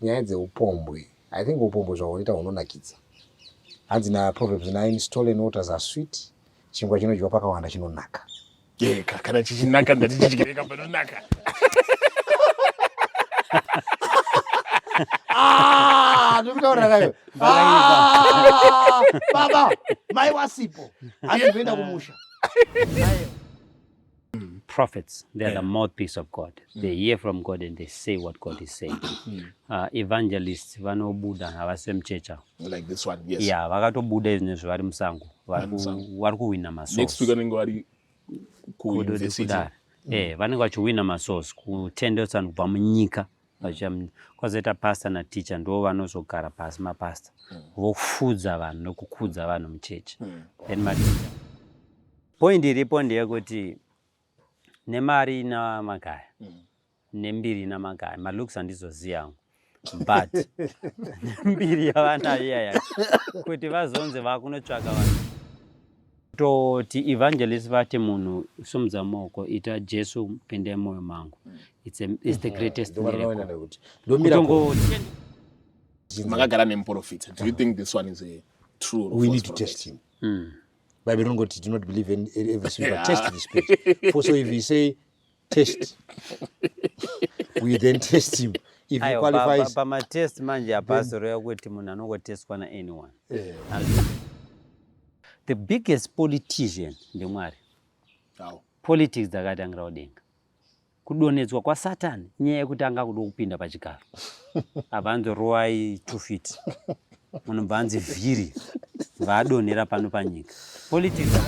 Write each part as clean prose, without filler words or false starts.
nyaya dzeupombwe. I think upombwe zvaoita hunonakidza. Hanzi naProverbs 9, stolen waters are sweet. Chingwa chinodyiwa pakawanda chinonaka. Kana chichinaka ndatichidyireka panonaka. Ndikutaura nayo. Baba, mai wasipo. Andipenda kumusha. Prophets, they are the mouthpiece of God. They hear from God and they say what God is saying. Evangelists, vanobuda havasemchecha. Like this one, yes. Yeah, vakatobuda izvinezvo vari musango. Vari kuwina masource. Next week vanenge vari kuuniversity. Vanenge vachiwina masource kutendeutsana kubva munyika. Kwazoita pastor nateacher ndo vanozogara pasi mapastor. Vofudza vanhu nokukudza vanhu muchechi. Then point iripo ndeyekuti nemari namagaya nembiri namagaya malooks handizoziva but mbiri yavanayo iyaya kuti vazonze vakunotsvaka vanhu toti evangelist vati munhu somudza maoko ita Jesu pinde moyo mangu. It's the greatest miracle. Makagara nemuprofita. Do you think this one is a true? We need to test him. Bible don't do not believe in everything, but test the spirit. For so if we say test, we then test him. If he qualifies. Pama test manje apasoro yakuti munhu anongotestwa na anyone. The biggest politician ndemwari. Politics dzakatangira kudenga. Kudonedzwa kwa Satan nyaya yekuti angakuda kupinda pachigaro. Avanzo rowai 2 feet. Munobvanzi vhiri vadonera pano panyika. Politics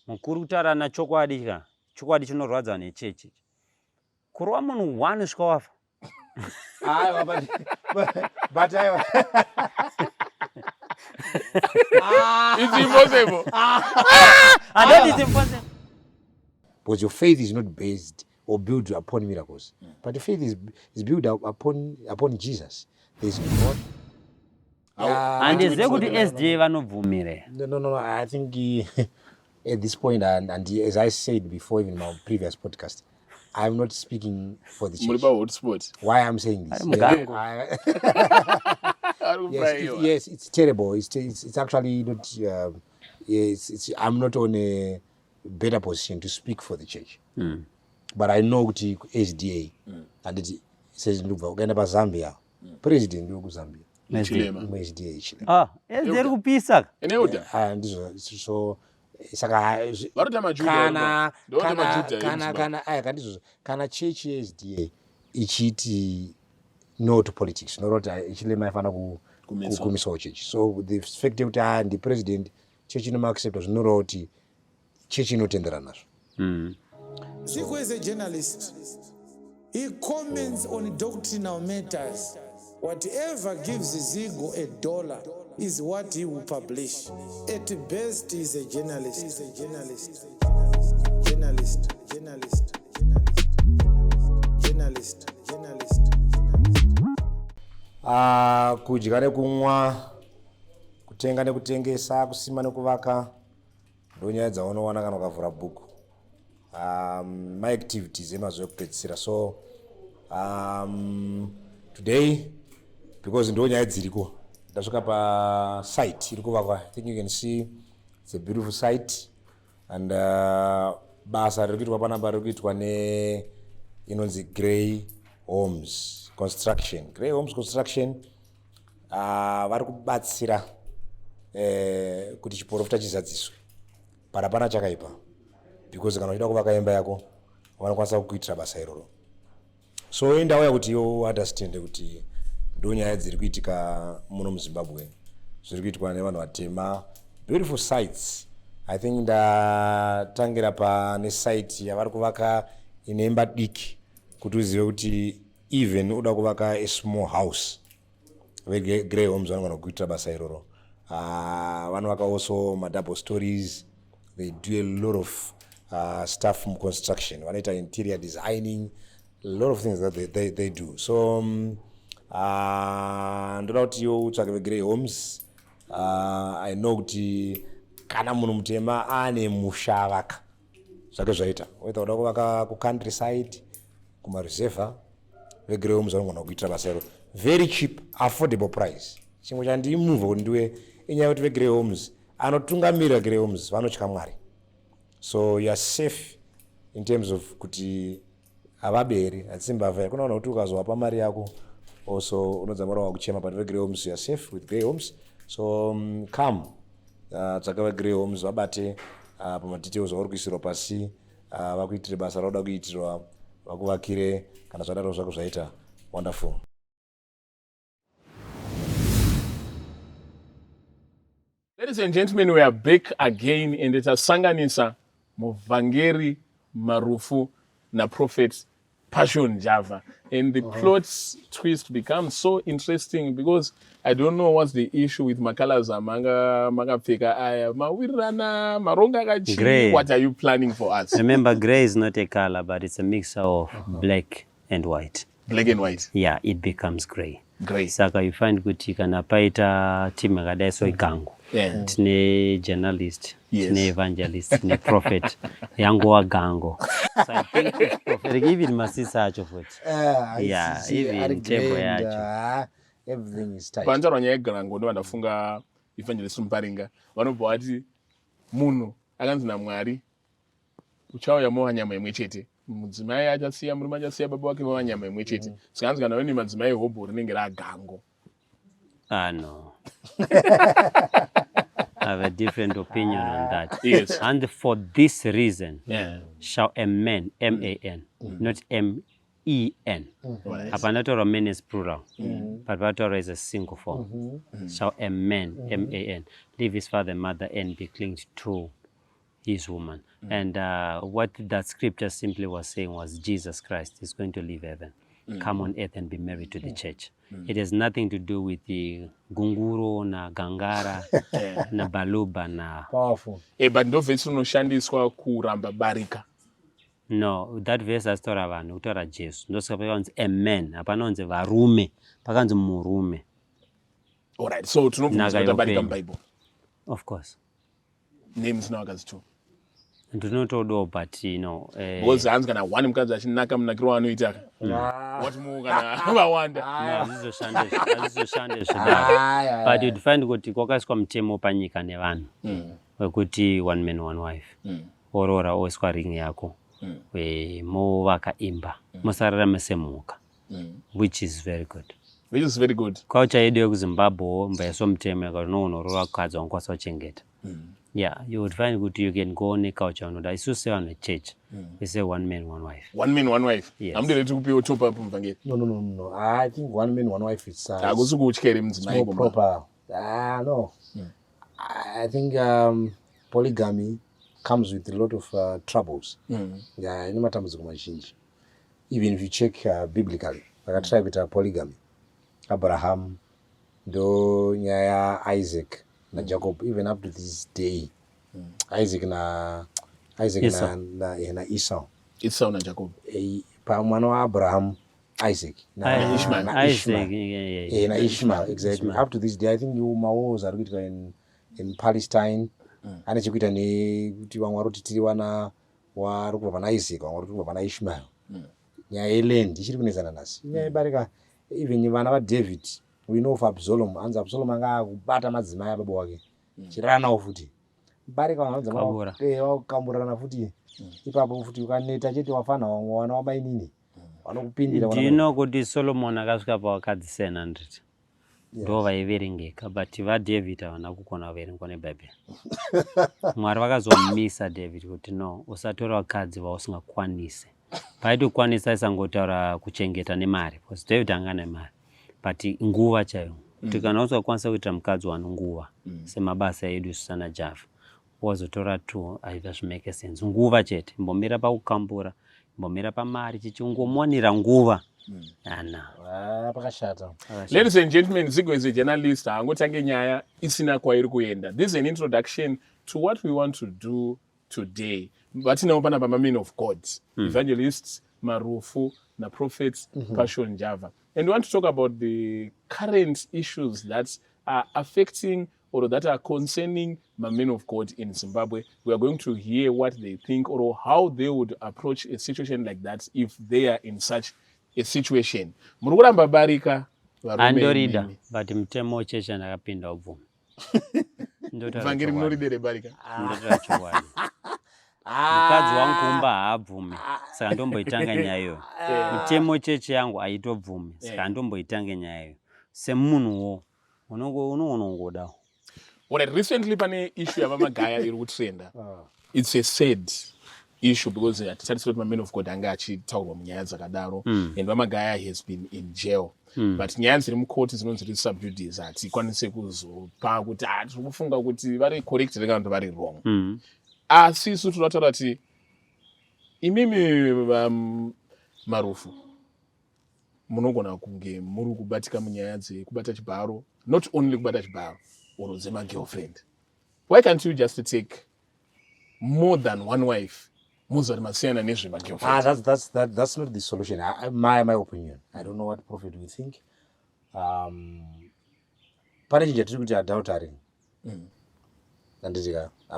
mukuru kutaura na chokwadi chinorwadza nechechi. Kurwa munhu 1 svika wafa. But it's impossible. And that is impossible. Because your faith is not based or built upon miracles, but the faith is built upon Jesus. There is God. And is there good SDA vanovumire? No. I think at this point, and as I said before, even in my previous podcast, I'm not speaking for the church. Why I'm saying this? Yes, it's terrible. It's actually not. I'm not on a better position to speak for the church. But I know the SDA and it says ukaenda Zambia, president wa Zambia. SDA Chile. SDA kupisa. Ndizo so saka kana church SDA ichiti no to politics, no rota Chile maifana kumisa church. So the fact that the president church no accept as no roti church inotendera nazvo. Zico is a journalist. He comments on doctrinal matters. Whatever gives Zico $1 is what he will publish. At best, he's a journalist. Kudya nekumwa, kutenga nekutengesa, kusima nekuvaka, ndonyaya dzaunowana kana ukavhura bhuku. My activities emazuva ekupedzisira. So today, because ndonyaya dziriko, ndasvika pa-site iri kuvakwa. I think you can see it's a beautiful site, and basa riri kuitwa panapa riri kuitwa inonzi Grey Homes Construction. Grey Homes Construction vari kubatsira kuti chiporofita chizadziswe. Parapana chakaipa. Because kana uchida kuvaka imba yako vanokwanisa kukuitira basa iroro. So indauya kuti you understand kuti ndonyaya dziri kuitika muno muZimbabwe. Zviri kuitwa nevanhu vatema. Beautiful sites. I think ndatangira pane site yavari kuvaka ine imba diki kuti uzive kuti even uda kuvaka a small house. Grey Homes vanogona kukuitira basa iroro. Vanovaka also double stories. They do a lot of stuff from construction. Vanoita interior designing, a lot of things that they do. So ndoda kuti iwo utsvake veGrey Homes. I know kuti kana munhu mutema ane musha avaka zvake zvaita. Whether uda kuvaka kucountryside, kumareserva, vegrey homes vanogona kuitira basa iro very cheap affordable price. Chimwe chandimuvha kuti ndiwe inyaya yekuti vegrey homes anotungamirira grey homes vanotya Mwari, so you are safe in terms of kuti havaberi hatsimbavha kunaona kuti ukazovapa mari yako also unodzamarawa kuchema, but vegrey homes you are safe with grey homes. So come tsaka vegrey homes vabate pamadetails auri kuisirwa pasi, vakuitire basa rauda kuitirwa, vakuvakire kana zvadaro zvako zvaita wonderful. Ladies and gentlemen, we are back again and it's a Sanganisa Muvangeri Marufu na Prophet Passion Java. And the plot's twist becomes so interesting because I don't know what's the issue with Makalaza Manga Pika Aya Mawirana Maronga Gachi. What are you planning for us? Remember, grey is not a color, but it's a mixture of black and white. Black and white. Yeah, it becomes grey. Grey. Saka you find kuti kana paita team yakadai so igango. Yeah. Tine journalist, Yes. tine evangelist, tine prophet, yango wa gango. So I think it's prophetic, even masisa acho futhi. Yeah, even tempo yacho. Everything is tight. Panja rwanya yegango ndo vandafunga evangelist Mparinga vanobva vati munhu akanzi naMwari uchauya muwanyama imwe chete, mudzimai achasiya murume achasiya baba wake muwanyama imwe chete. Sikanzi kana weni madzimai hobho rinenge ragango. No. I have a different opinion on that. Yes. And for this reason, Yeah. shall a man, M-A-N, not M-E-N. Right. Apanatora men is plural, but Patora is a single form. Shall a man, M-A-N, leave his father and mother and be clinged to his woman. And what that scripture simply was saying was Jesus Christ is going to leave heaven, come on earth and be married to the church. It has nothing to do with the gunguro na gangara na baluba na. Powerful. But ndo vhesi rinoshandiswa kuramba barika. No, that verse has told vanhu kutora Jesu. Ndosaka pakanzi a man, hapana kunzi varume, pakanzi murume. Alright, so tinobvunza barika muBible. Of course. Names nawakazi too. Ndinotodo, but you know, Because hanzi kana one mukadzi achinaka munakiro waanoita. What more kana vawanda. hazvizoshande zvidaro. But you'd find kuti kwakaiswa mutemo panyika nevanhu wekuti one man one wife. Orora oiswa ring yako. Movaka imba. Musararame semhuka. Which is very good. Which is very good. Culture yedu yekuZimbabwe mbaiswa mutemo yakati unonorora kukadzi wanokwanisa kuchengeta. Yeah, you would find good you can go on a culture and I still say on a church. We say one man, one wife. One man, one wife. Yes. I'm ready to be top up mvangeli. No. I think one man, one wife is Akusi kutyere mudzimai more proper. No. I think polygamy comes with a lot of troubles. Yeah, ine matambudziko mazhinji. Even if you check biblically, vakatry kuita polygamy. Abraham, ndo nyaya Isaac na Jacob, even up to this day. Isaac na Esau. Esau na Jacob. Pa mwana wa Abraham, Isaac na Ishmael. Isaac, na Ishmael, exactly. Up to this day, I think mawars are kuitika in Palestine. Ane chekuita nekuti vamwe vari kuti tiri vana vari kubva pana Isaac, vamwe vari kubva pana Ishmael. Nyaya yeland ichiri kunetsana nhasi. Nyaya yebarika, even vana vaDavid, we know of Absalom. Hanzi Absalom anga akubata madzimai ababa wake. Chirara nawo futi. Barika vakakamburana futi. Ipapo futi ukaneta chete wafana wana wabainini. Vanokupindira. Do you know kuti Solomon akasvika pavakadzi 700? Ndo vaiverengeka, but vaDavid havana kukona kuverengwa neBhayibheri. Mwari vakazomisa David kuti no, usatora vakadzi vausingakwanise. Paitokwanisa isangotaura kuchengeta nemari, because David anga nemari. But nguva chaiyo. Kuti kana usakwanisa kuita mukadzi wano nguva, semabasa edu Susana Java, wazotora tu haizvimeke sense. Nguva chete, mbomira pakukambura, mbomira pamari, chichongomonera nguva. Ladies and gentlemen, Zigo is a journalist. Angotange nyaya isina kwairi kuenda. This is an introduction to what we want to do today. Batina upana pa men of God, evangelists, Marufu, na prophets, Passion Java. And we want to talk about the current issues that are affecting or that are concerning men of God in Zimbabwe. We are going to hear what they think or how they would approach a situation like that if they are in such a situation. Muri kuramba barika varume andorida imimi. but mutemo wechechi ndakapinda ubvume. Vhangeri munoridere barika. Ndotora chokwadi. Mukadzi wangu kumba haabvume, saka ndomboitanga nyaya iyoyo. Mutemo chechi yangu haitobvume, saka ndomboitanga nyaya iyoyo. Semunhuwo unongodawo. Alright, recently pane issue yavamagaya iri kutrenda. It's a sad issue because hatitarisiri kuti mamen of God anga achitaurwa munyaya dzakadaro, and vamagaya has been in jail. But nyaya dziri mukoti dzinonzi kuti sub judice hatikwanise kuzopa kuti tiri kufunga kuti vari corrected kana kuti vari wrong. Asi isu tinotaura kuti imimi Marufu munogona kunge muri kubatika munyaya dzekubata chibharo, not only kubata chibharo or dzemagirlfriend. Why can't you just take more than one wife? That's not the solution. My opinion. I don't know what Prophet will think. I'm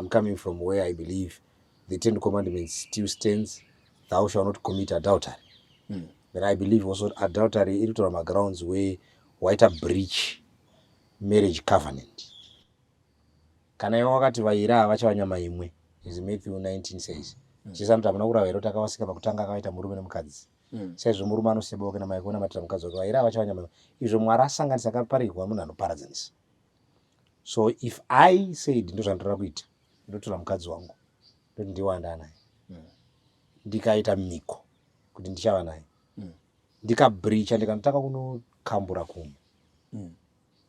coming from where I believe the 10 Commandments still stands. Thou shalt not commit adultery. But I believe also adultery is one of my grounds where white breach marriage covenant. Kana wakati vaira vacha nyama imwe, as Matthew 19 says. Chisamta munokura vairo takawasika pakutanga akaita murume nemukadzi. Saizvo murume anoseboka kana maikona matira mukadzi wake vaira vacha nyama imwe. Izvo Mwari asanganisa akaparirwa munhu anoparadzanisa. So if I said ndozvandinoda kuita, ndotora mukadzi wangu, ndoti ndiwanda naye. Ndikaita miko kuti ndichava naye. Ndikabreacha ndikanotaka kunokambura kumwe.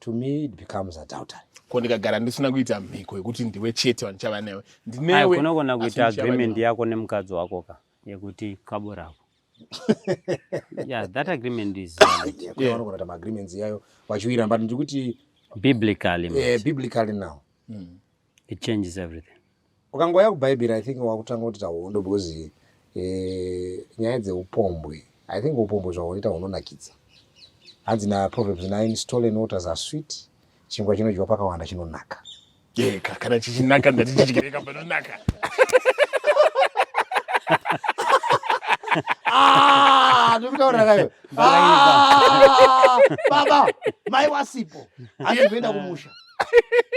To me it becomes adultery. Ko ndikagara ndisina kuita mhiko yekuti ndiwe chete wandichava newe. Ndinewe kunogona kuita agreement yako nemukadzi wako ka yekuti kabo rako. Yeah, that agreement is valid. Kunogona kuita agreements yayo vachiwira but ndikuti biblically. Biblically now. It changes everything. Ukangoya kuBhayibheri I think wakutanga kuti tawondo because nyaya dzeupombwe. I think upombwe zvaoita unonakidza. Hanzi na Proverbs 9 stolen waters are sweet. Chingwa chinodyiwa pakawanda chinonaka. Kana chichinaka ndati chichireka panonaka. Ndikutaura kayo. Baba, mai wasipo. Andipenda kumusha.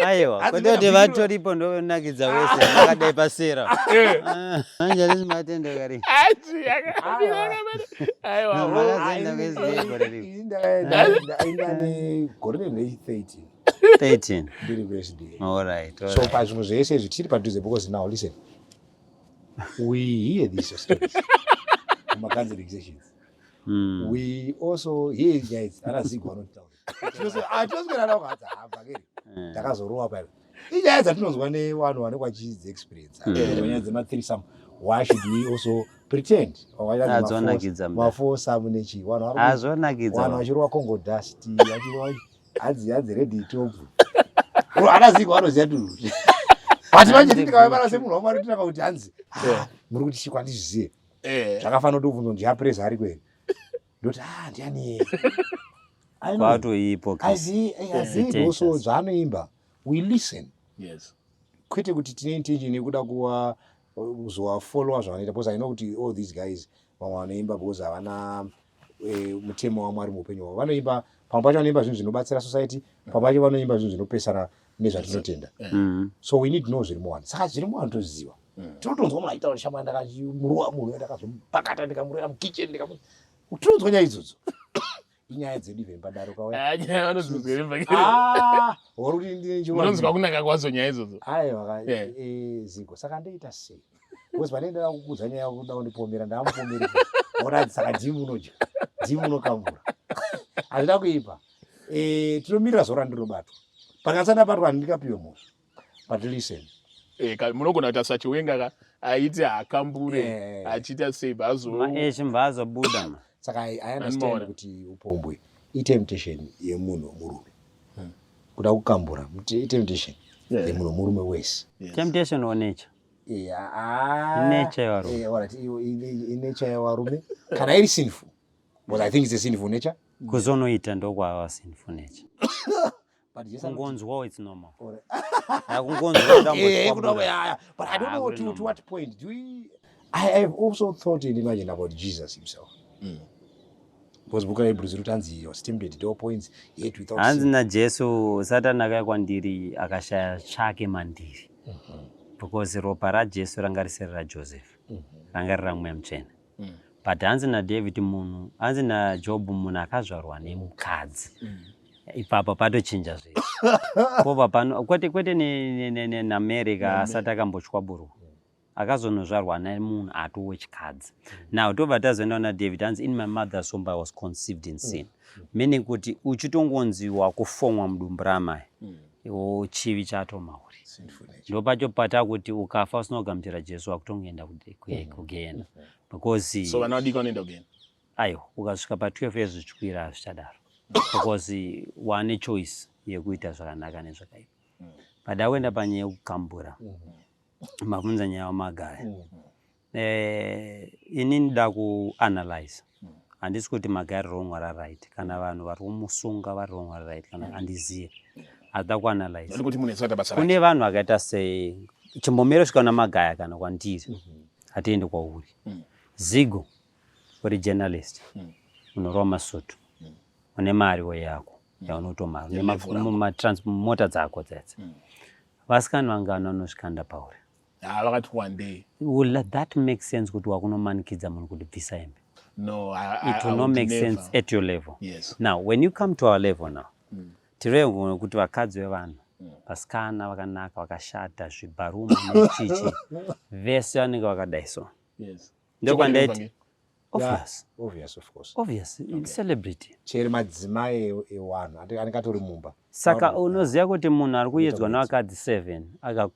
Aiwa, kuti vatoripo ndonakidza wese akadai pasera. Manje lesimatendo kari. Aiwa, makaenda Indane gore nei 13. 13. Ndiri birthday. All right. So pazvimwe zvese zvitiri padhuze because now listen. We hear these stories. Counseling sessions. We also hear guys arazigwa notaura. Tinozwa nawo havhakeri. Takazorowa pale. Inyaya dzatinonzwa nevanhu vane kwachidzi experience. Nyaya dzema-threesome. Why should we also pretend? Mafoursome nechi. Vanhu vachirwa Congo dust, vachirwa hadzi ready top. Arazigwa anoziva kuti. But manje tikavabara semunhu wamwari tinaka kuti hanzi. Muri kuti chikwa ndizvizive. Zvakafanira kuti ubvunzo ndiyapresa ari kweri. Ndoti ndiani. Kwatoipo. Azive also zvaanoimba. We listen. Yes. Kwete kuti tine intention yekuda kuzowafollowa zvavanoita because I know kuti all these guys vamwe vanoimba because havana mutemo waMwari muupenyu hwavo. Vanoimba pamwe pacho vanoimba zvinhu zvinobatsira society, pamwe pacho vanoimba zvinhu zvinopesana nezvatinotenda. So we need to know zviri muwani. Saka zviri muwani toziva. Tinotonzwa munhu aitaura shama ndakamurowa munhu ndakazomupakata ndikamurera mukitchen ndikamu. Tinonzwa nyaya idzodzo. Inyaya dzedu even padaro kauya. Nyaya vanozvizwa rimva. Waruti ndine chiwana. Unonzwa kunaka kwazo nyaya idzodzo. Aiwa Zigo. Saka ndoita sei? Because vanenda kukudza nyaya yokuda kundipomera ndamupomeri. Ora saka dzimu unodya. Dzimu unokambura. Hazvina kuipa. Tinomirira zora ndinobatwa. Pakasana batwa ndikapiwe munhu. But listen. Munogona kuti asachiwenga aiti akambure achiita sei mbazo buda. Saka I understand kuti upombwe temptation yemunhu murume. Kuda kukambura temptation yemunhu murume wese. Temptation or nature? Nature yawarume. Nature yawarume. Kana iri sinful. But I think it's a sinful nature. Kuzonoita ndokwa sinful nature. Kungonzwa it's normal. But I don't know to what point. I have also thought and imagined about Jesus himself. because book naHebrews rutanzi was tempted at all points yet without hanzi sin. naJesu Satani akauya kwandiri akashaya chake mandiri because ropa raJesu ranga risiri raJoseph ranga riri ramweya mutsvene but hanzi naDavid munhu hanzi naJob munhu akazvarwa nemukadzi ipapo patochinja zvese pova pano kwete naAmerica asati akambochwaburwa akazonozvarwa nemunhu atowe chikadzi. Now tobva tazoenda naDavid hanzi in my mother's womb I was conceived in sin, meaning kuti uchitongonziwa kufomwa mudumbu ramai iwo chivi chatomauri ndo pacho pata kuti ukafa usina kugamuchira Jesu akutongoenda kugehena because so vanodika unoenda kugehena aiwa ukasvika pa12 years zvichikwira hazvichadaro because wane choice yekuita zvakanaka nezvakaipa. Pada kuenda panyaya yekukambura mabvunza nyaya yamagaya ini ndida kuanalyze handisi kuti magaya ari wrong or right kana vanhu vari kumusunga vari wrong or right kana handiziye handida kuanalyze kune vanhu vakaita chimbomero svika namagaya kana kwandiri hatiende kwauri Zigo uri journalist unorova masutu une mari weyako yaunotomari mota dzako dzedze vasikani vangano vanosvikanda pauri vakati one day will that make sense kuti wakunomanikidza munhu kuti bvisa hembe? No, it will not make sense at your level. Yes. Now when you come to our level now tireve kuti vakadzi vevanhu vasikana vakanaka vakashata zvibharuma nechichi vese vanenge vakadaiso ndokwandaiti Obvious, of course. Obvious, celebrity. Cheri madzimai ewanhu anengatori mumba. Saka unoziva kuti munhu ari kuedzwa navakadzi 7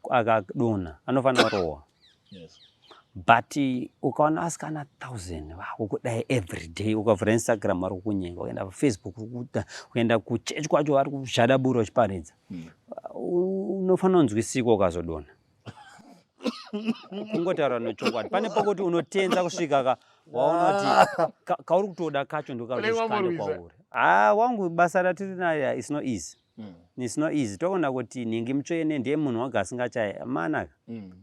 akadonha anofanira kurohwa. Yes. But ukaona vasikana 1000 vakudai every day ukavhura Instagram vari kukunyenga ukaenda paFacebook ukaenda kuchechi kwacho vari kuzhadabura uchiparidza unofanira kunzwisika ukazodonha. Kungotaura nechokwadi pane pokuti unotenza kusvika waona kuti kauri kutoda kacho ndokarusikande kwauri wangu basa ratiri nayo is not easy. It's not easy. Toona kuti ningi mutsvene ndiye munhu wanga asingachaya manaka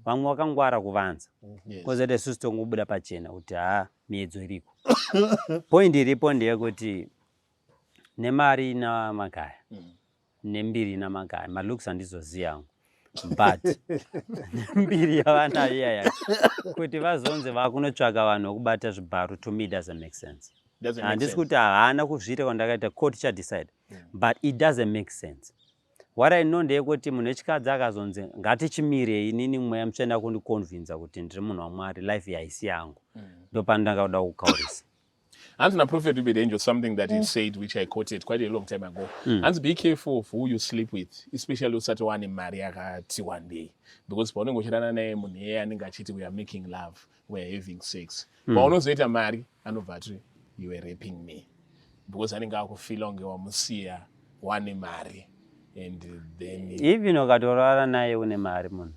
vamwe vakangwara kuvanza kozete isusu tongobuda pachena kuti miedzo iriko. Point iripo ndeyekuti nemari namagaya nembiri namagaya malooks handizoziva hangu but mbiri yavanayo iyaya kuti vazonze vakunotsvaka vanhu vokubata zvibharu to me doesn't make sense. Handisi kuti haana kuzviita kwandakaita court chadecide but it doesn't make sense. What I know ndeyekuti munhu wechikadzi akazonzi ngatichimire inini mweya mutsvene kundiconvinza kuti ndiri munhu waMwari life haisi yangu ndopandangauda kukaurisa. Hands na Prophet Ubed Angel, something that he said, which I quoted quite a long time ago. Hands, be careful of who you sleep with, especially usati one in Mariakati one day. Because we are making love, we are having sex. But ono zeta Mari, anovatri, you were raping me. Because I think I could feel on your musia, one in Mari. And then... Even ukatorara naye une mari munhu.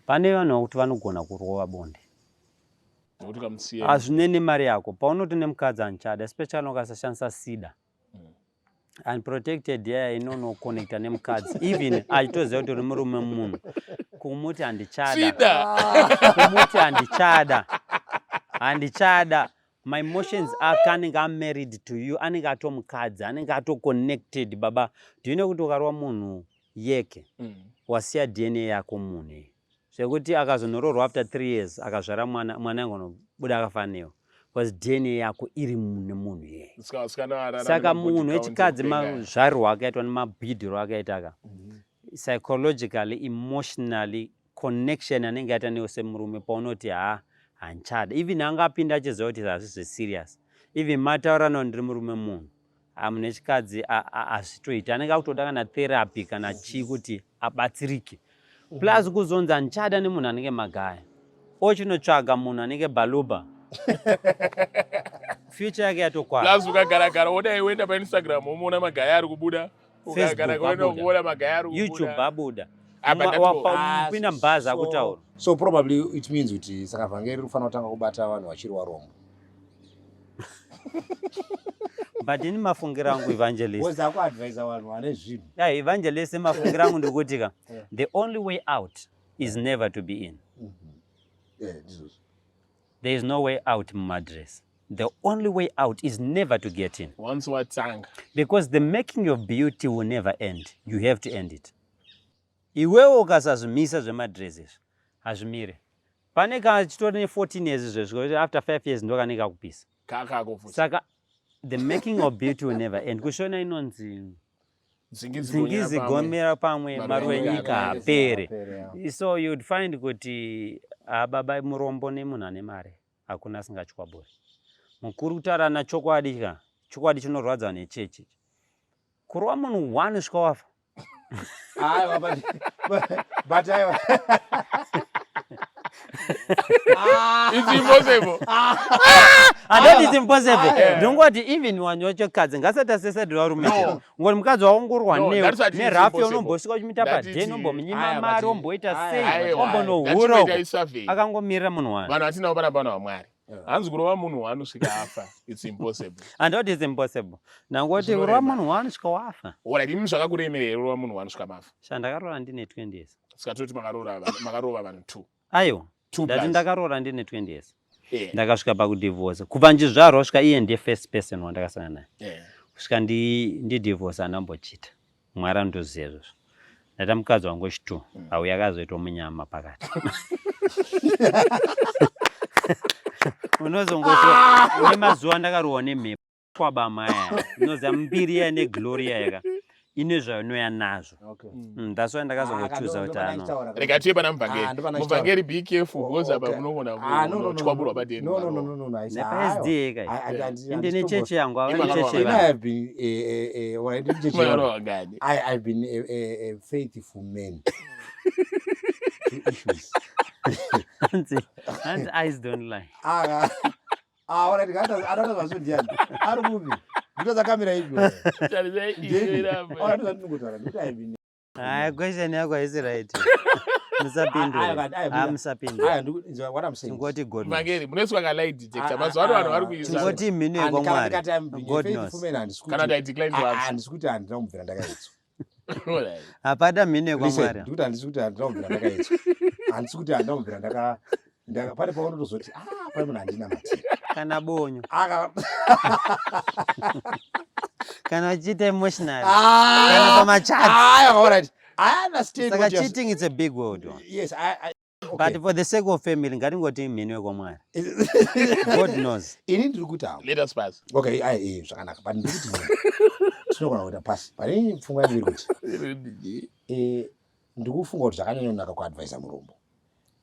Pane vanhu kuti vanogona kurova bonde. Hazvinei mari yako paunoti nemukadzi anchada especially ukasashandisa sida unprotected yaya inonoconnecta nemukadzi even achitoziva kuti uri murume munhu kumuti handichada my emotions anenge amarried to you anenge atomukadzi anenge atoconnected baba do you know kuti ukarova munhu yeke wasiya DNA yako munhu zvekuti akazonororwa after 3 years akazvara mwana angonobuda akafanira because DNA yako iri mune munhu yeye. Saka munhu wechikadzi mazvarirwa akaitwa nemabhidhiro akaita psychologically emotionally connection anenge aita newe semurume paunoti hanchada even angapinda achiziva kuti hazvizve serious even mataura nawo ndiri murume munhu munhu wechikadzi hazvitoita anenge akutoda kana therapy kana chii kuti abatsirike. Plus kuzonza nchada nemunhu anenge magaya ochinotsvaga munhu anenge baluba future yake yatokwana. Plus ukagara odai uenda paInstagram umoona magaya ari kubuda ukagara kuona magaya ari kubuda YouTube abuda pinda mubhazi akutaura. So probably it means kuti saka vhangeri rinofanira kutanga kubata vanhu vachiri varombo. But ini mafungira angu evangelist. What's that advisor vanhu vane zvinhu? Yeah, evangelist mafungira angu ndikuti the only way out is never to be in. Yeah, this is. There is no way out mumadress. the only way out is never to get in. Once watanga. Because the making of beauty will never end. You have to end it. Iwewe ukasazvimisa zvemadresses hazvimire. Pane kana chitori 14 years zvezvo after 5 years ndo kaneka kupisa. Saka the making of beauty will never end. Kushona inonzi zingizi gomera pamwe maruwa enyika apere. So you'd find kuti baba murombo nemunhu ane mare hakuna asingatyaburi. Mukuru kutaura nachokwadi ka chokwadi chinorwadza nechechi. Kurova munhu 1 usvika wafa. But It's impossible. And that is impossible. Don't go to even one your cousin. Gasata said Rorum. When Mkazo Ungur Nerafio no Bosco Mitapa, Genombo, Minima, Romboita say, Ombono, Wuro, Agango Miramun. Vanatina Banabana, Mari. Hans Groamun, one Sikafa. It's impossible. And that is impossible. Now, what the Roman one scoafa? What I didn't say, Roman one scamaf. Sandagaro and in 20 years. Scatut Magarova and 2. Ayo. Ndakaro ndine 20 years. Ndakasvika pakudivorce. Kubva ndizvarosvika iye ndiye first person wandakasangana naye. Kusvika ndi divorce anambochita. Mwari andoziva izvozvo. Ndata mukadzi wangu wechitu auya akazoita munyama pakati. Unozongosho une mazuva ndakarohwa nemhepo kwabama aya. Unoziva mbiri negloria yaka. Ine zvainoya nazvo. That's why ndakazongochuza kuti ano. Rega tiye pana muvhangeri. Muvhangeri be careful because apa munogona kuchwabura padeni. No. SD kai. Ndine cheche yangu cheche I've been a faithful man to issues. And eyes don't lie. Already got another one. How do you because I come here. Question yako is right. Msapindu. What I'm saying. Ngoti God. Mangeri, muneswa ka lie detector. Mazuva ano vari kuisa. Ngoti minu ego mwari. God knows. Kana dai decline to us. Andisikuti andinamubvira ndakaitswa. Apata minu ego mwari. Ndikuti andisikuti andinamubvira ndakaitswa. Andisikuti andinamubvira ndaka pale paunotozoti pale munhu handina matira. Kana bonyo. Kana chita emotional. Kana pamachat. All right. I understand. Saka cheating is a big word. Yes, I okay. But for the sake of family, ngatingoti minu ego mwari. God knows. Ini ndiri kutaura. Let us pass. Okay, zvakanaka. But ndiri kuti tinogona kuita pasi. Pane pfungwa yangu iri kuti ndiri kufunga kuti zvakanyanyonaka kuadvisa murombo.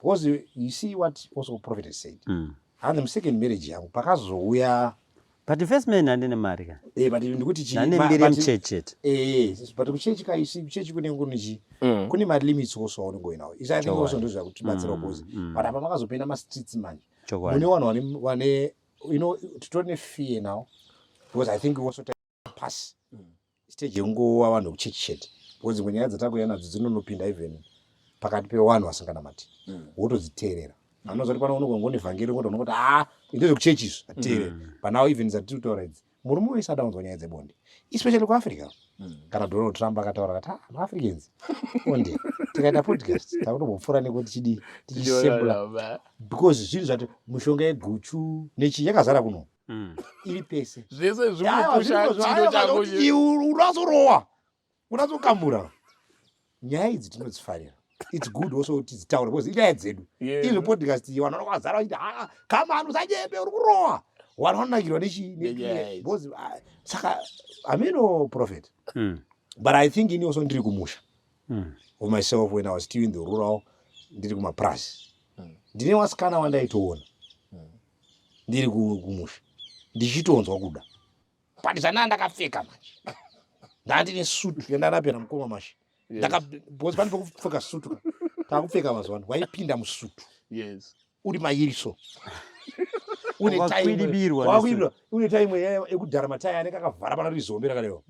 Because you see what also Prophet has said. And the second marriage yangu pakazouya. But the first man handine mari ka. But ndikuti chi. Nane mbiri mchechete. But kuchechi kaisi kuchechi kune ngonichi. Kune ma limits also ongoinawo. Is I think also ndozva kuti batsira opposite. But apa makazopenda ma streets manje. Mune vanhu vane totone fear now because I think we also pass stage yenguva vanhu kuchechi chete. Because nyaya dzatakuya nadzo dzinonopinda even pakati pevanhu vasinganamati. Wotodziteerera. Anozoti pano unogona vhangeri kuti unoti ndizvo kuchechi izvo ateerera. But now even dzatiri kutaura idzi murume wese adaunzwa nyaya dzebonde. Especially kuAfrica. Kana Donald Trump akataura kuti maAfricans bonde tikaita podcast takutombopfuura nekuti chidi tichishembura because zvinhu zvati mushonga yeguchu nechi yakazara kuno. Iri pese. Zvese zvirikupusha chino chako. Unazorowa. Unazokambura. Nyaya idzi tinodzifarira. It's good also kuti dzitaure because inyaya dzedu. Izvo podcast vanhu vanokazara vachiti kama vanhu usanyembe uri kurowa. Wanonakirwa nechi because saka ameno prophet. But I think ini also ndiri kumusha. Of myself when I was still in the rural ndiri kumaprazi. Ndine wasikana wandaitoona. Ndiri kumusha. Ndichitonzwa kuda. But zana ndakapfeka manje. Ndandine suit yandanapera mukoma mashi. Because pano pokupfeka sutu. Takupfeka mazwano. Waipinda musutu. Yes. Uri mairiso. Une time yekudhara mataya anenge akavhara pana rizombe rakadero.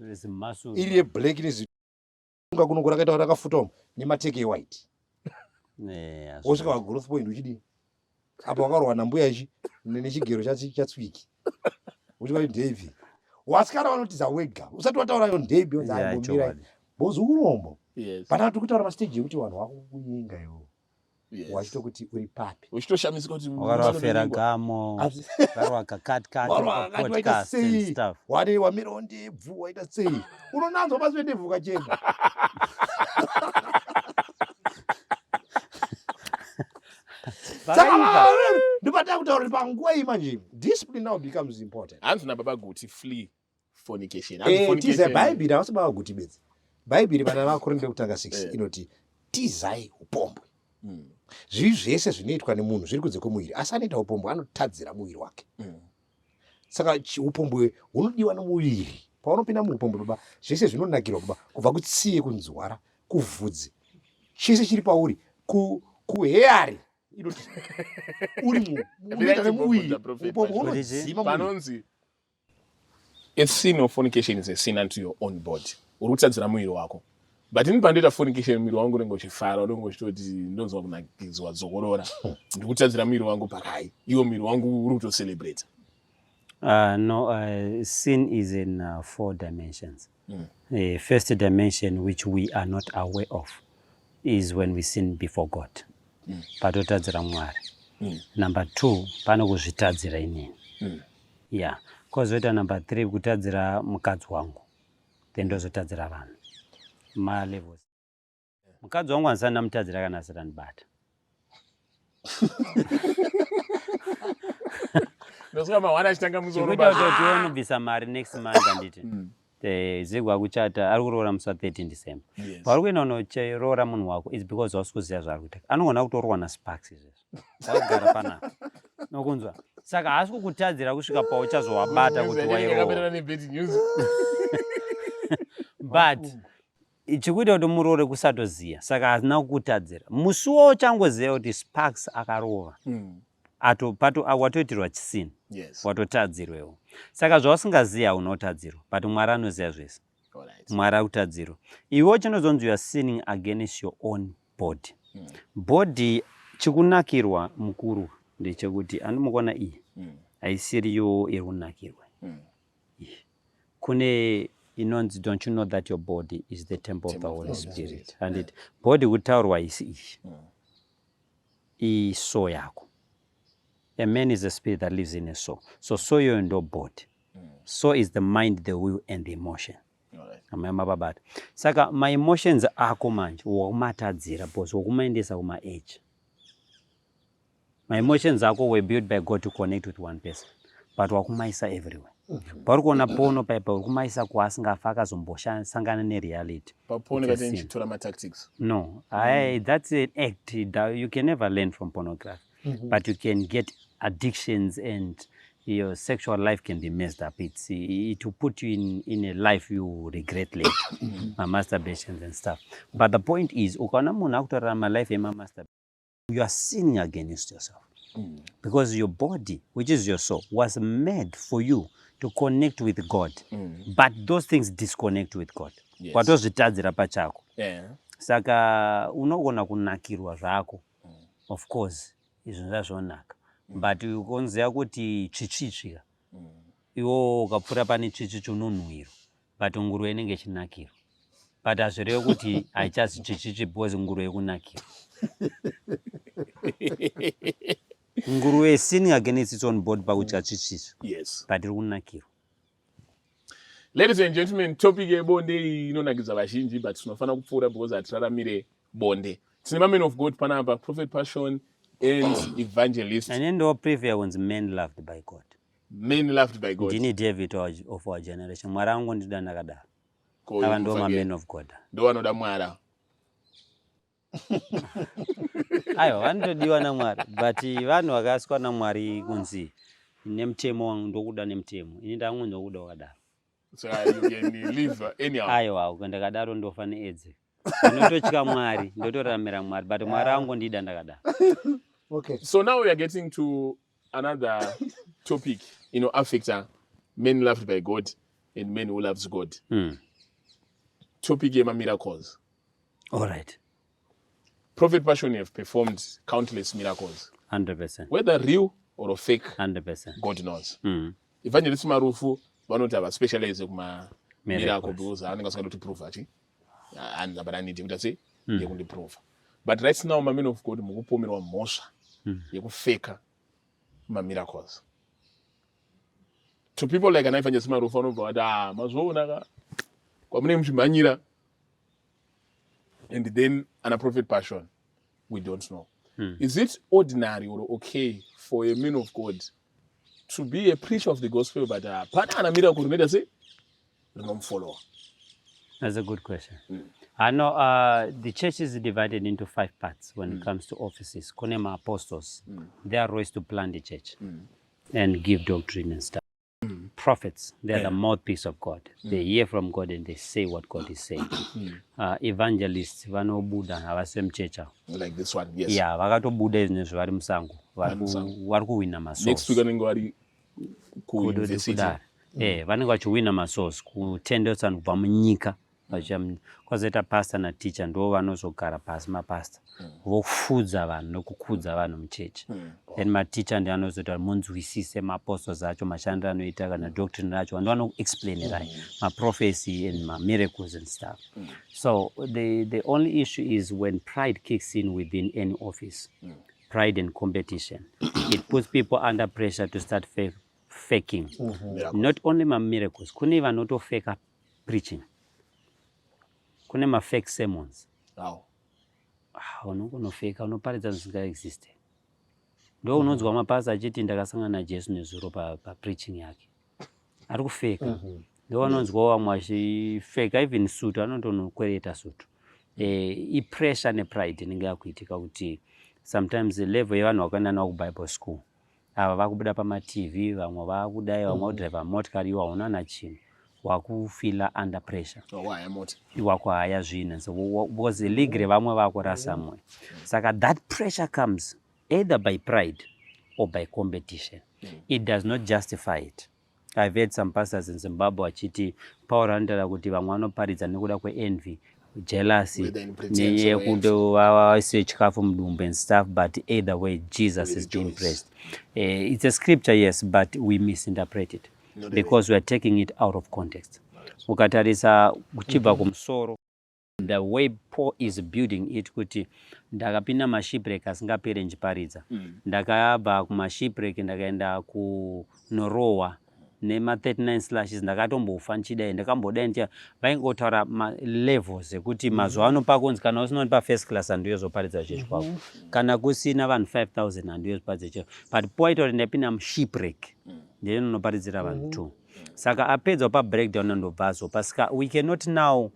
Iri yeblack nezitunga kuno kurakaita kuti akafutoma nemateke ewhite. Osvika pagrowth point uchidini. Apo wakarohwa nambuya ichi nechigero chatsviki. Uchiti ndebvi. Wasikana vanotiza wega. Usati wataurayo ndebvi unzi ambomira. Bozi urombo. Yes. But tiri kutaura mastage ekuti vanhu vakukuyenga ivo. Yes. wachito kuti uri papi uchitoshamisika kuti Wakarwa Ferragamo, wakarwa kakati podcast and stuff. wari wamirawo ndebvu waita sei unonanzwa basi ndebvu kachena ndipata kutaura kuti panguva iyi manje discipline now becomes important. hanzi nababa guti flee fornication. Tiza bhaibheri havasi baba guti bedzi. Bhaibheri vana vaKorinto kutanga 6 inoti tizai upombwe. Zvivi zvese zvinoitwa nemunhu zviri kunze kwomuviri asi anoita upombwe anotadzira muviri wake. Saka upombwe hunodiwa nomuviri. Paunopinda muupombwe baba zvese zvinonakirwa baba kubva kutsiye kunzwara kuvhudzi chese chiri pauri kuheyari inoti uri munoita nemuviri upombwe hunodzima panonzi a sin of fornication is a sin unto your own body. Uri kutadzira muviri wako. But ini pandoita fornication muviri wangu unenge uchifara unenge uchitoti ndonzwa kunakidzwa dzokorora ndiri kutadzira muviri wangu pakai iwo muviri wangu uri kutocelebrate. No, sin is in 4 dimensions. First dimension, which we are not aware of, is when we sin before God. Patotadzira Mwari. Number 2, pano kuzvitadzira inini. Yeah. Kozoita number 3, kutadzira mukadzi wangu. Then ndozotadzira vanhu. Ma levels. Mukadzi wangu hanisana namutadzira kana asiranibata. Ndosaka mawana achitanga muzoro basi. Chikuita kuti unobvisa mari next month anditi. Zigwa akuchata ari kuroora musi wa13 December. Pari kuenda unochiroora munhu wako is because wasi kuziva zvaari kuita. Anogona kutoroorwa naSparks izvezvo. Wakagara panapa. Nokunzwa. Saka haasi kukutadzira kusvika pauchazovabata kuti wairoora. But chikuita kuti muroore kusatoziya. Saka hazina kukutadzira. Musi wauchangoziva kuti Sparks akaroora. Watoitirwa chisini. Watotadzirwewo. Saka zvausingaziya unotadzirwa. But Mwari anoziya zvese. Mwari akutadzirwa. Iwe chinozonzi you are sinning against your own body. Body chikunakirwa mukuru ndechekuti anomuona iyi haisiriyo iri kunakirwa. Kune inonzi don't you know that your body is the temple of the Holy Spirit. And body kutaurwa isi iyi. Soul yako. A man is a spirit that lives in a soul. So soul yo ndo body. Soul is the mind, the will and the emotion. Amababata. Saka my emotions ako manje wakumatadzira because wakumaendesa kuma age. My emotions ako were built by God to connect with one person. But wakumaisa everywhere. Pari kuona pono paipa wakumaisa kuasingafa akazombosha sangana nereality. Papono katenchi tora ma tactics. No. That's an act. You can never learn from pornography. But you can get addictions and your sexual life can be messed up. It will put you in a life you regret later. Masturbations and stuff. But the point is, ukana munhu akutorarama life masturbation, you are sinning against yourself. Because your body, which is your soul, was made for you to connect with God. But those things disconnect with God. Watozvitadzira pachako. Saka unogona kunakirwa zvako. Of course, izvo zvazvonaka. But ukonziva kuti chichichika. Iwo ukapfuura pane chichichi unonhuhwirwa. But nguruve inenge ichinakirwa. But hazvirevo kuti haichazi chichichi because nguruve ikunakirwa. Nguruve is sinning against its own body pakucha chichichi. Yes. But iri kunakirwa. Ladies and gentlemen, topic yebonde inonakidza vazhinji but tinofana kupfuura because hatiraramire bonde. Tine ma men of God panapa, Prophet Passion and Evangelist. And then the previous ones, men loved by God. Men loved by God. Ndini David of our generation. Mwari wangu ndida ndakadaro. Ava ndo ma men of God. Ndo vanoda Mwari. Aiwa vanotodiwa naMwari. But vanhu vakaiswa naMwari kunzi nemutemo wangu ndokuda nemutemo. Ini ndangu ndokuda wakadaro. So you can live anyhow. Aiwa ukandakadaro ndofana edze. Ndinototya Mwari, ndotoramira Mwari, but Mwari wangu ndida ndakadaro. Okay. So now we are getting to another topic, affecting men loved by God and men who loves God. Topic yema miracles. All right. Prophet Passion have performed countless miracles. 100%. Whether real or fake, 100%. God knows. Evangelist Marufu, vanoti ava specialize kuma miracle because anenge asingada kuti prove achi. And but I need to say, you can prove. but right now ma men of God mukupomerwa mhosva yekufeka ma-miracles. To people like ana Evangelist Marufu anobva vati mazvoona ka kwamune muchimhanyira, and then ana Prophet Passion, we don't know. Is it ordinary or okay for a man of God to be a preacher of the gospel but pana ana miracle rinoita sei rinomfollowa? That's a good question. I know the church is divided into 5 parts when it comes to offices. Konema apostles, their role is to plant the church and give doctrine and stuff. Prophets, they are the mouthpiece of God. They hear from God and they say what God is saying. Evangelists, vanobuda avasemchecha. Like this one, yes. Yeah, vakatobuda izvinhu zvari musango. Vari kuwina masource. Next week vanenge vari kuuniversity. Vanenge vachiwina masource kutendesa vanhu kubva munyika. Kwazoita pastor nateacher ndo vanozogara pasi mapastor vofudza vanhu nokukudza vanhu muchechi. Then mateacher ndi anozoti munzwisise maapostles acho mashandiro anoita kana doctrine racho ndo anoexplainerai maprophecy and miracles and stuff. So the only issue is when pride kicks in within any office. Pride and competition. It puts people under pressure to start faking. Not only miracles, kune even not fake preaching. Kune ma-fake sermons. Unofeka unoparidza zvisingaexiste. Ndo unonzwa mapasa achiti ndakasangana naJesu nezuro pa-preaching yake. Ari kufeka. Ndo unonzwa vamwe achifeka even sutu anondonokwereta sutu. I-pressure ne-pride inenge yakuitika kuti sometimes level yevanhu vakaendana kubible school. Ava vakubuda pama-TV, vamwe vakudai, vamwe vakudriva motikari iwo hauna nachino. Wakufila under pressure. Wakuhaya zvinhu. So because ligre vamwe vakurasa mwe. Saka that pressure comes either by pride or by competition. It does not justify it. I've heard some pastors in Zimbabwe wachiti Paul andara kuti vamwe vanoparidza nekuda kwe-envy, jealousy, neyekuti chikafu mudumbu and stuff, but either way Jesus is being praised. It's a scripture, yes, but we misinterpret it. Because we are taking it out of context. Ukatarisa kuchibva kumusoro, the way Paul is building it kuti ndakapinda mashipwreck asingaperi nchiparidza. Ndakabva kumashipwreck ndakaenda kunorowa nema 39 slashes ndakatombofa nchidai ndakambodai ntia vaingotaura levels ekuti mazuva ano pakunzi kana usinoti pa first class andiyozoparidza chechi kwako. Kana kusina vanhu 5000 andiyozoparidza chechi. But Paul itori ndapinda mushipwreck. Ndiyeni unoparidzira vanhu 2. Saka apedza pa breakdown andobvazo. Pasika we cannot now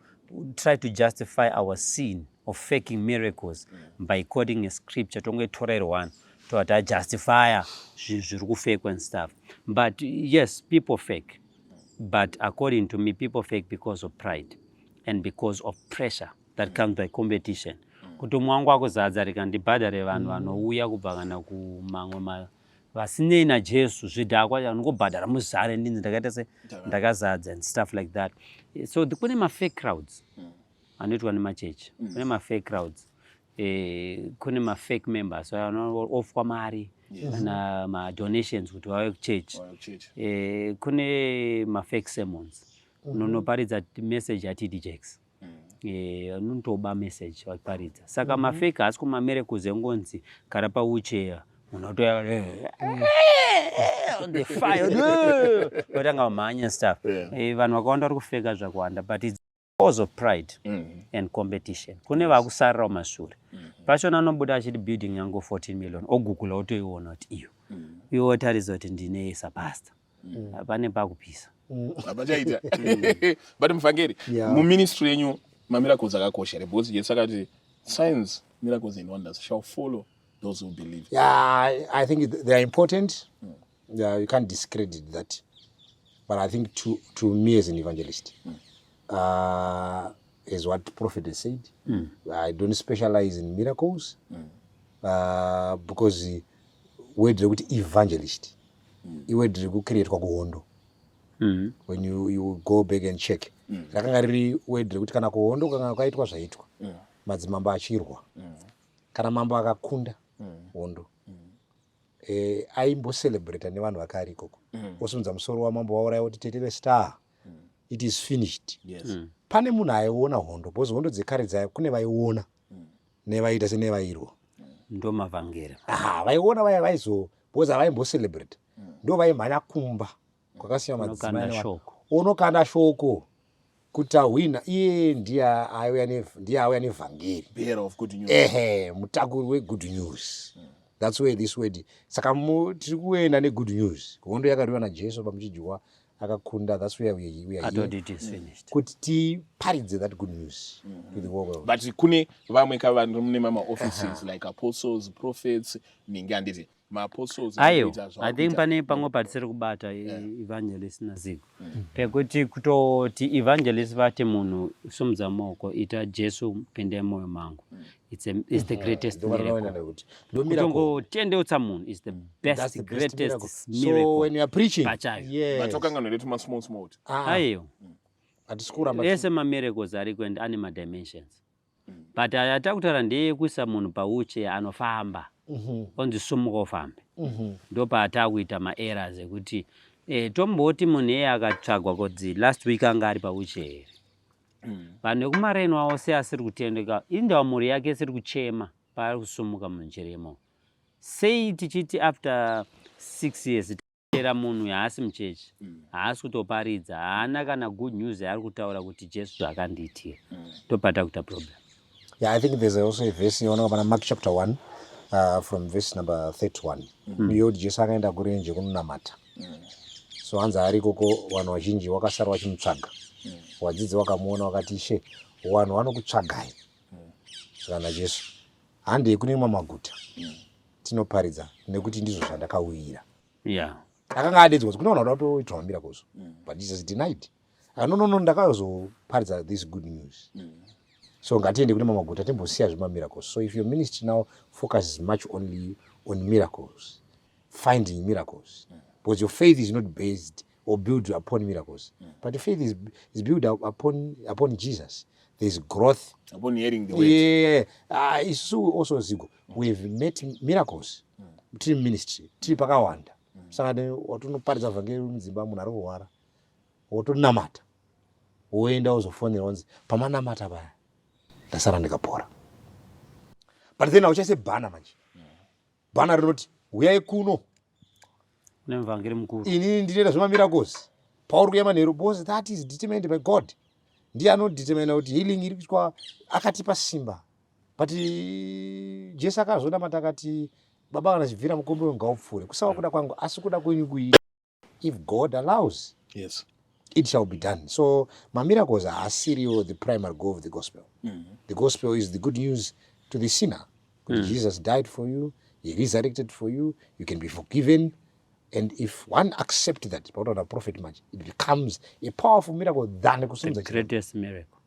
try to justify our sin of faking miracles by quoting a scripture. Tonge Torah 1 to justify zviri kufake and stuff. But yes, people fake. But according to me, people fake because of pride and because of pressure that comes by competition. Kuti mwangu akuzadza rikandibhadhare vanhu vanouya kubva kana kumamwe vasinei naJesu zvidhakwa anongobhadhara muzare ndinzi ndakaita se ndakazadza and stuff like that. So kune ma-fake crowds anoitwa nemachechi. Kune ma-fake crowds. Kune ma-fake members ofwa mari kana ma-donations kuti vauye kuchechi. Kune ma-fake sermons. Unoparidza message yati DJX. Unotoba message waparidza. Saka ma-fake haasi kuma-miracles engonzi gara pa-wheelchair. Unotoya on the fire. Otanga manya stuff. Vanhu vakawanda vari kufeka zvakuwanda, but it's because of pride and competition. Kune vakusarira mumashure. Pachona anobuda achiti building yangu 14 million. Ogugula otoiona kuti iyo. Iwo otaridza kuti ndine sapasta. Pane pakupisa. Apachaita. But mufangeri, muministry yenyu mamiracles akakosha. Because Jesu akati signs, miracles and wonders shall follow those who believe. Yeah, I think they are important. Yeah, you can't discredit that. But I think to me as an evangelist, is what prophet has said. I don't specialize in miracles because word evangelist, word create kuhondo. When you go back and check, rakanga word kuti kana kuhondo kana kaitwa zvaitwa madzimamba achirwa kana mambo akakunda hondo aimbocelebrata nevanhu vakari ikoko osimudza musoro wamambo wauraya kuti tetere star, it is finished. Pane munhu aiona hondo because hondo dzekare dzaya kune vaiona nevaita senevairwo ndo mavhangeri vaiona vaya vaizo because havaimbocelebrate ndo vaimhanya kumba kwakasiyana madzimai unokanda shoko kuti ahwina iye ndiye auya nevhangeri mutakuri wegood news. That's where this word saka tiri kuenda negood news hondo yakarwiwa najesu pamuchinjikwa akakunda. That's where we are here kuti tiparidze that good news to the world. But kune vamwe kavanhu mune mama offices like apostles, prophets, ninge anditi maapostles. Ayo, I think pane pamwe patisiri kubata evangelist naZigo. Pekuti kutoti evangelist vati munhu sumudza maoko ita Jesu pinde moyo mangu. It's the greatest miracle. Kutongotendeutsa munhu is the best, greatest miracle. So when you are preaching, vatokanganoletuma small. Ayo. Ese mamiracles ariko and ane madimensions. But atakutaura ndeyekuisa munhu pauche anofamba. Onzisumuka ufambe. Ndo paatakuita maerrors ekuti tomboti munhu iye akatsvagwa kuti last week anga ari pauche here. Vanhu vekumareno avo seasiri kutendeka indawa mhuri yake isiri kuchema paari kusumuka munhu chiremo. Sei tichiti after 6 years era munhu haasi muchechi haasi kutoparidza haana kana good news yaari kutaura kuti Jesu zvakandiitira topata kuita problem. Yeah, I think there's also a verse in Mark chapter 1 from verse number 31. Yodi Jesu akaenda kurenje kunonamata. So hanza ari koko vanhu vazhinji vakasara vachimutsvaga. Wadzidzi vakamuona vakati ishe vanhu vanokutsvagai. Saka naJesu handei kune mamwe maguta tinoparidza nekuti ndizvo zvandakauyira. Yeah. Akanga adedzwa kuti kune vanhu vada kutoitwa miracles. But Jesus denied. No, ndakazoparidza this good news. So ngatiende kune mamwe maguta timbosiya zvima miracles. So if your ministry now focuses much only on miracles, finding miracles, because your faith is not based or built upon miracles, but your faith is built upon Jesus. There's growth. Upon hearing the word. Yeah. It's so also Zigo. We've met miracles. Tiri ministry. Tiri pakawanda. Saka watonoparidza vhangeri mudzimba munhu ari kurwara. Wotonamata. Woenda uzofonera onzi pamanamata paya. Ndasara ndikapora. But then auchaise bhana manje. Bhana rinoti uyai kuno. Nemvhangeri mukuru. Inini ndinoita zvema miracles. Pauri kuya manheru because that is determined by God. Ndiye anodetermina kuti healing iri kuitwa akatipa simba. But Jesu akazonamata akati baba kana chibvira mukombe ngaupfure. Kusava kuda kwangu asi kuda kwenyu kuita. If God allows, yes, it shall be done. So my miracles are serial the primary goal of the gospel. The gospel is the good news to the sinner. Jesus died for you, he resurrected for you, you can be forgiven. And if one accepts that, it becomes a powerful miracle than the greatest miracle.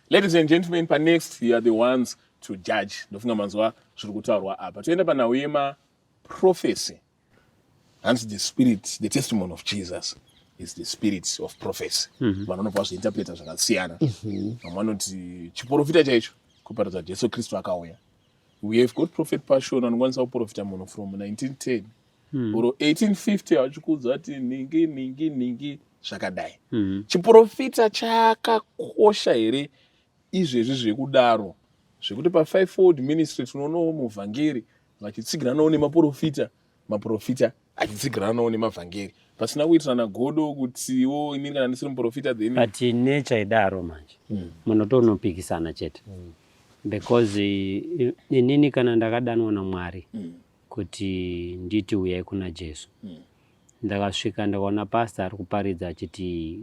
Ladies and gentlemen, next you are the ones to judge. Ndofunga manzwa zviri kutaurwa apa. Toenda panauema prophecy. And the spirit, the testimony of Jesus is the spirit of prophecy. Vanonobva zviinterpreta zvakasiyana. Vamwe vanoti chiprofita chaicho kuparidza Jesu Kristu akauya. We have got prophet Pashon anokwanisa kuprofita munhu from 1910. Oro 1850 vachikudza ati ningi zvakadai. Chiprofita chakakosha here izvezvi zvekudaro zvekuti pa5-fold ministry tinoonawo muvhangeri vachitsigiranawo nemaprofita achitsigiranawo nemavhangeri pasina kuitirana godo kutiwo inini kana ndisiri muprofita then. But nature idaro manje munotonopikisana chete because inini kana ndakadanwa naMwari kuti nditi uyai kuna Jesu ndakasvika ndakaona pastor ari kuparidza achiti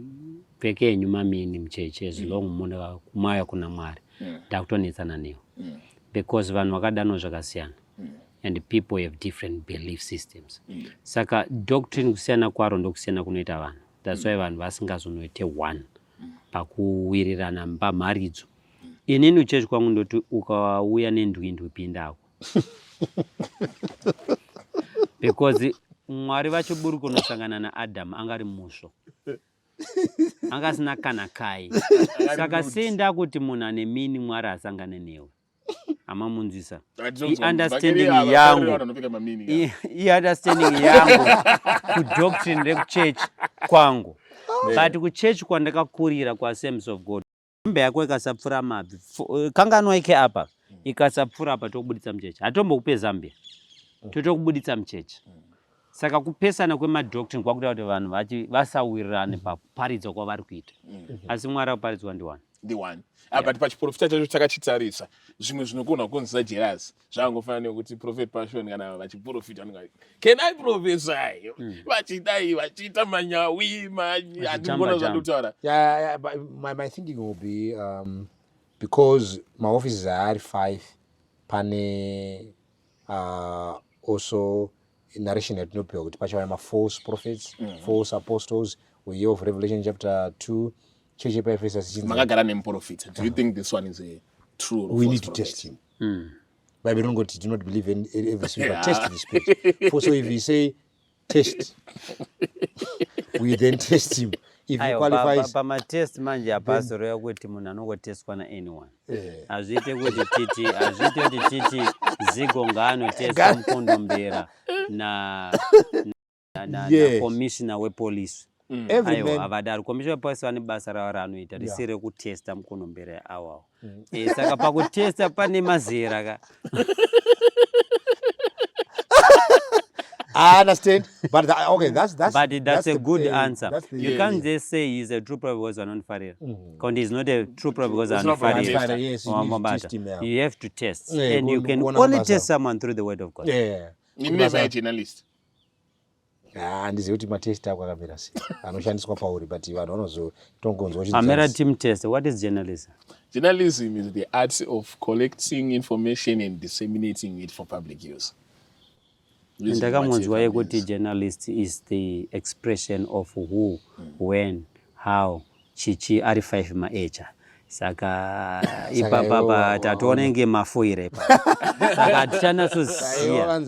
pfekei nyuma mini mucheche as long maya kuna Mwari ndakutonetsana newo because vanhu vakadanwa zvakasiyana and people have different belief systems. Saka doctrine kusiyana kwaro ndokusiyana kunoita vanhu. That's why vanhu vasingazonoite one pakuwirirana pamharidzo. Inini uchechi kwangu ndoti ukauya nendwindwi pindako. Because Mwari vachiburi kunosangana naAdam angari musvo. Angasina kana kai. Saka senda kuti munhu ane mini Mwari asangane newe. Amamunzisa. Understanding yangu kudoctrine rekuchurch kwangu. But kuchurch kwandakakurira kwa Assemblies of God. Mbe yako ikasapfura mabvi. Kanganwa ike apa. ikasapfura apa tokubuditsa mcheche. Hatombokupe Zambia. Totokubuditsa mcheche. Saka kupesana kwemadoctrine kwakuita kuti vanhu vasawirirane pakuparidza kwavari kuita. Asi Mwari akuparidzwa ndiwani. But pachiprofita chacho chakachitarisa zvimwe zvinogona kukonzera jealousy zvakangofanana nekuti prophet Passion kana vachiprofita can I prophesy vachiita manyawi handingona zvandotaura. Yeah, but my thinking will be because my offices are 5 pane also narration yatinopiwa kuti pachava false prophets, false apostles. We hear of Revelation chapter 2. Church of Ephesus. Magagara nemuprofita. Do you think this one is a true or false? We need to test him. Bible don't go to do not believe in every spirit, but test the spirit. So if we say test, we then test him. If he qualifies. Pamatest manje apasoro yakuti munhu anongotestwa na anyone. Azviite kuti titi Zigo ngaanotestwa mukondombera na commissioner wepolice. Aiwa avadaro commissioner wepolice vane basa ravo raanoita risiri rekutesta mukondombera awawo. Saka pakutesta pane mazera ka. I understand, but that's a good answer. You can't just say he's a true prophet because anofarira. Because he's not a true prophet because anofarira. Yes, you have to test, and you can only test someone through the word of God. You may be a journalist. Handizivi kuti matest ako akamira sei anoshandiswa pauri, but vanhu vanozotongonzwa amera team test. What is journalism? Journalism is the art of collecting information and disseminating it for public use. Ndakamunzwa yekuti journalist is the expression of who, when, how, chichi ari 5 maecha. Saka ipapa tatonenge mafoire pa. Saka tichana susiya.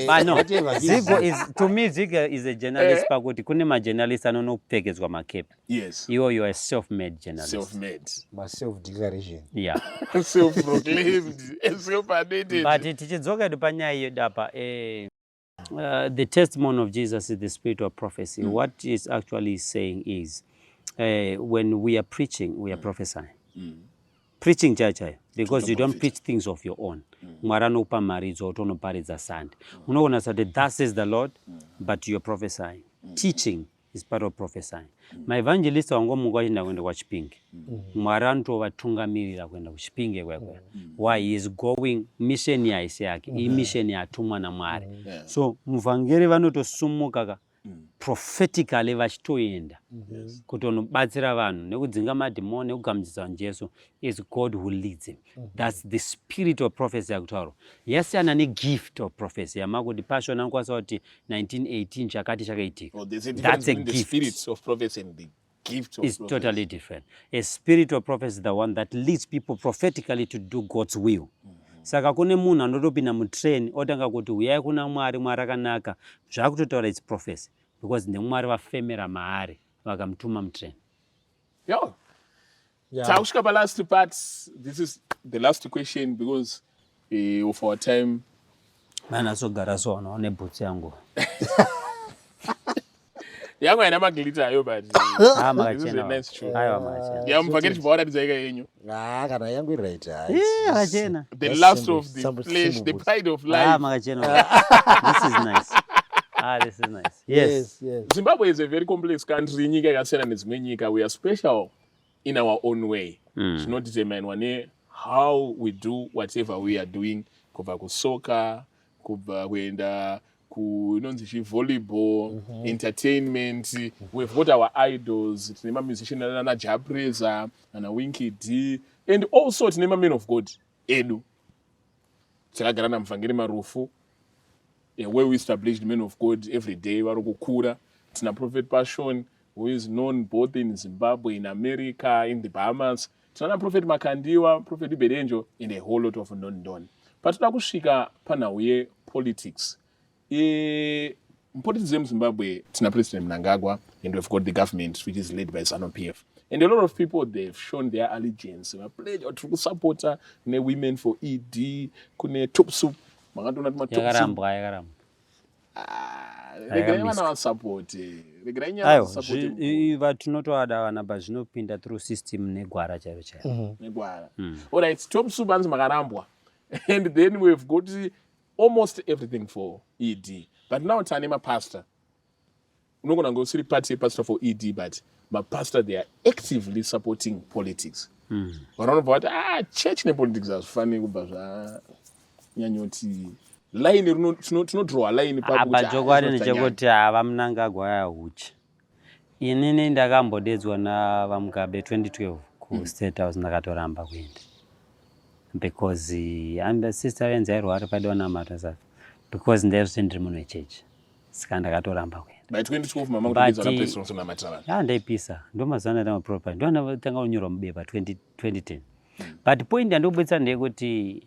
But no, Zigo is, to me Zigo is a journalist pakuti kune majournalist anonopfekedzwa makepi. Yes. You are a self-made journalist. Self-made. My self-declaration. Yeah. Self-proclaimed. Self-admitted. But tichidzoka panyaya iyo dapa the testimony of Jesus is the spirit of prophecy. What is actually saying is when we are preaching, we are prophesying. Preaching chachai, because you don't preach things of your own. Mwari anokupa maridzo utonoparidza sande. Unoona kuti thus says the Lord, but you are prophesying. Teaching is part of prophesying. My evangelist wangomuka achienda kuenda kuchipinge. Mwari anotovatungamirira kuenda kuchipinge kwekwe. Why? He is going mission yaisi yake. Hii mission yatumwa na Mwari. So muvhangeri vanotosumuka prophetically vachitoenda kutonobatsira vanhu nekudzinga madhimoni nekugamuchisa Jesu. Is God who leads him. That's the spirit of prophecy yakutaura. Yasiyana negift of prophecy yamakuti Passion anokwanisa kuti 1918 chakati chakaitika. That's a gift. The spirit of prophecy and the gift of it's prophecy. Totally different. A spirit of prophecy is the one that leads people prophetically to do God's will. Saka kune munhu anotopinda mutrain otanga kuti uyai kuna Mwari, Mwari akanaka, zvakutotaura it's prophecy because neMwari vafemera maari vakamutuma mutrain. Yeah. Takusvika palast part. This is the last question because of our time. Manasogara so anaone bhutsi yangu. Yangu haina maglita ayo but this is a nice show. Aiwa makachena. Yamupaketi bvawaratidza ika yenyu. Kana yangu iri right. Makachena. The last of the flesh, the pride of life. Makachena. This is nice. This is nice. Yes. Zimbabwe is a very complex country. Nyika yakasiyana nedzimwe nyika. We are special in our own way. Zvinodetermine how we do whatever we are doing. Kubva kusoka, kubva kuenda kunonzi volleyball, entertainment. We've got our idols. Tinema musician ana Japreza, ana Winky D, and also tinema men of God. Edu. Takagara namuvhangeri Marufu. Where we established men of God every day. Varokukura. Tina Prophet Passion, who is known both in Zimbabwe, in America, in the Bahamas. Tina Prophet Makandiwa, Prophet Ibedenjo, and a whole lot of non-don. But takusvika panauye politics. Politics in Zimbabwe, Tina President Mnangagwa, and we've got the government, which is led by ZANU-PF. And a lot of people, they've shown their allegiance. They pledged to support women for ED, kune top soup. Yakarambwa. They're going to support. regerai nyaya support vatinotoada vana pazvinopinda through system negwara chairo chairo negwara. Alright, Tom Subanzi makarambwa. And then we've got almost everything for ED. But now tane mapastor. Unogona ngosiri party pastor for ED, but pastor they are actively supporting politics. Vanobva vati church nepolitics hazvifaniri kubva zvanyanyoti line tinodraw line apa chokwadi ndechekuti vamunangagwa yahuchi. Inini ndakambodedzwa navamugabe 2012 ku-State House ndakatoramba kuenda. Because sister venzi airwara padonamata saka. Because ndaizvoti ndiri munhu wechechi. Saka ndakatoramba kuenda. By 2012 mama kutobedzwa napresident unamatira. Ndaipisa. Ndomazana ndamapropa. Ndonatanga kunyorwa mubepa 2010. But point yandobudisa ndeyekuti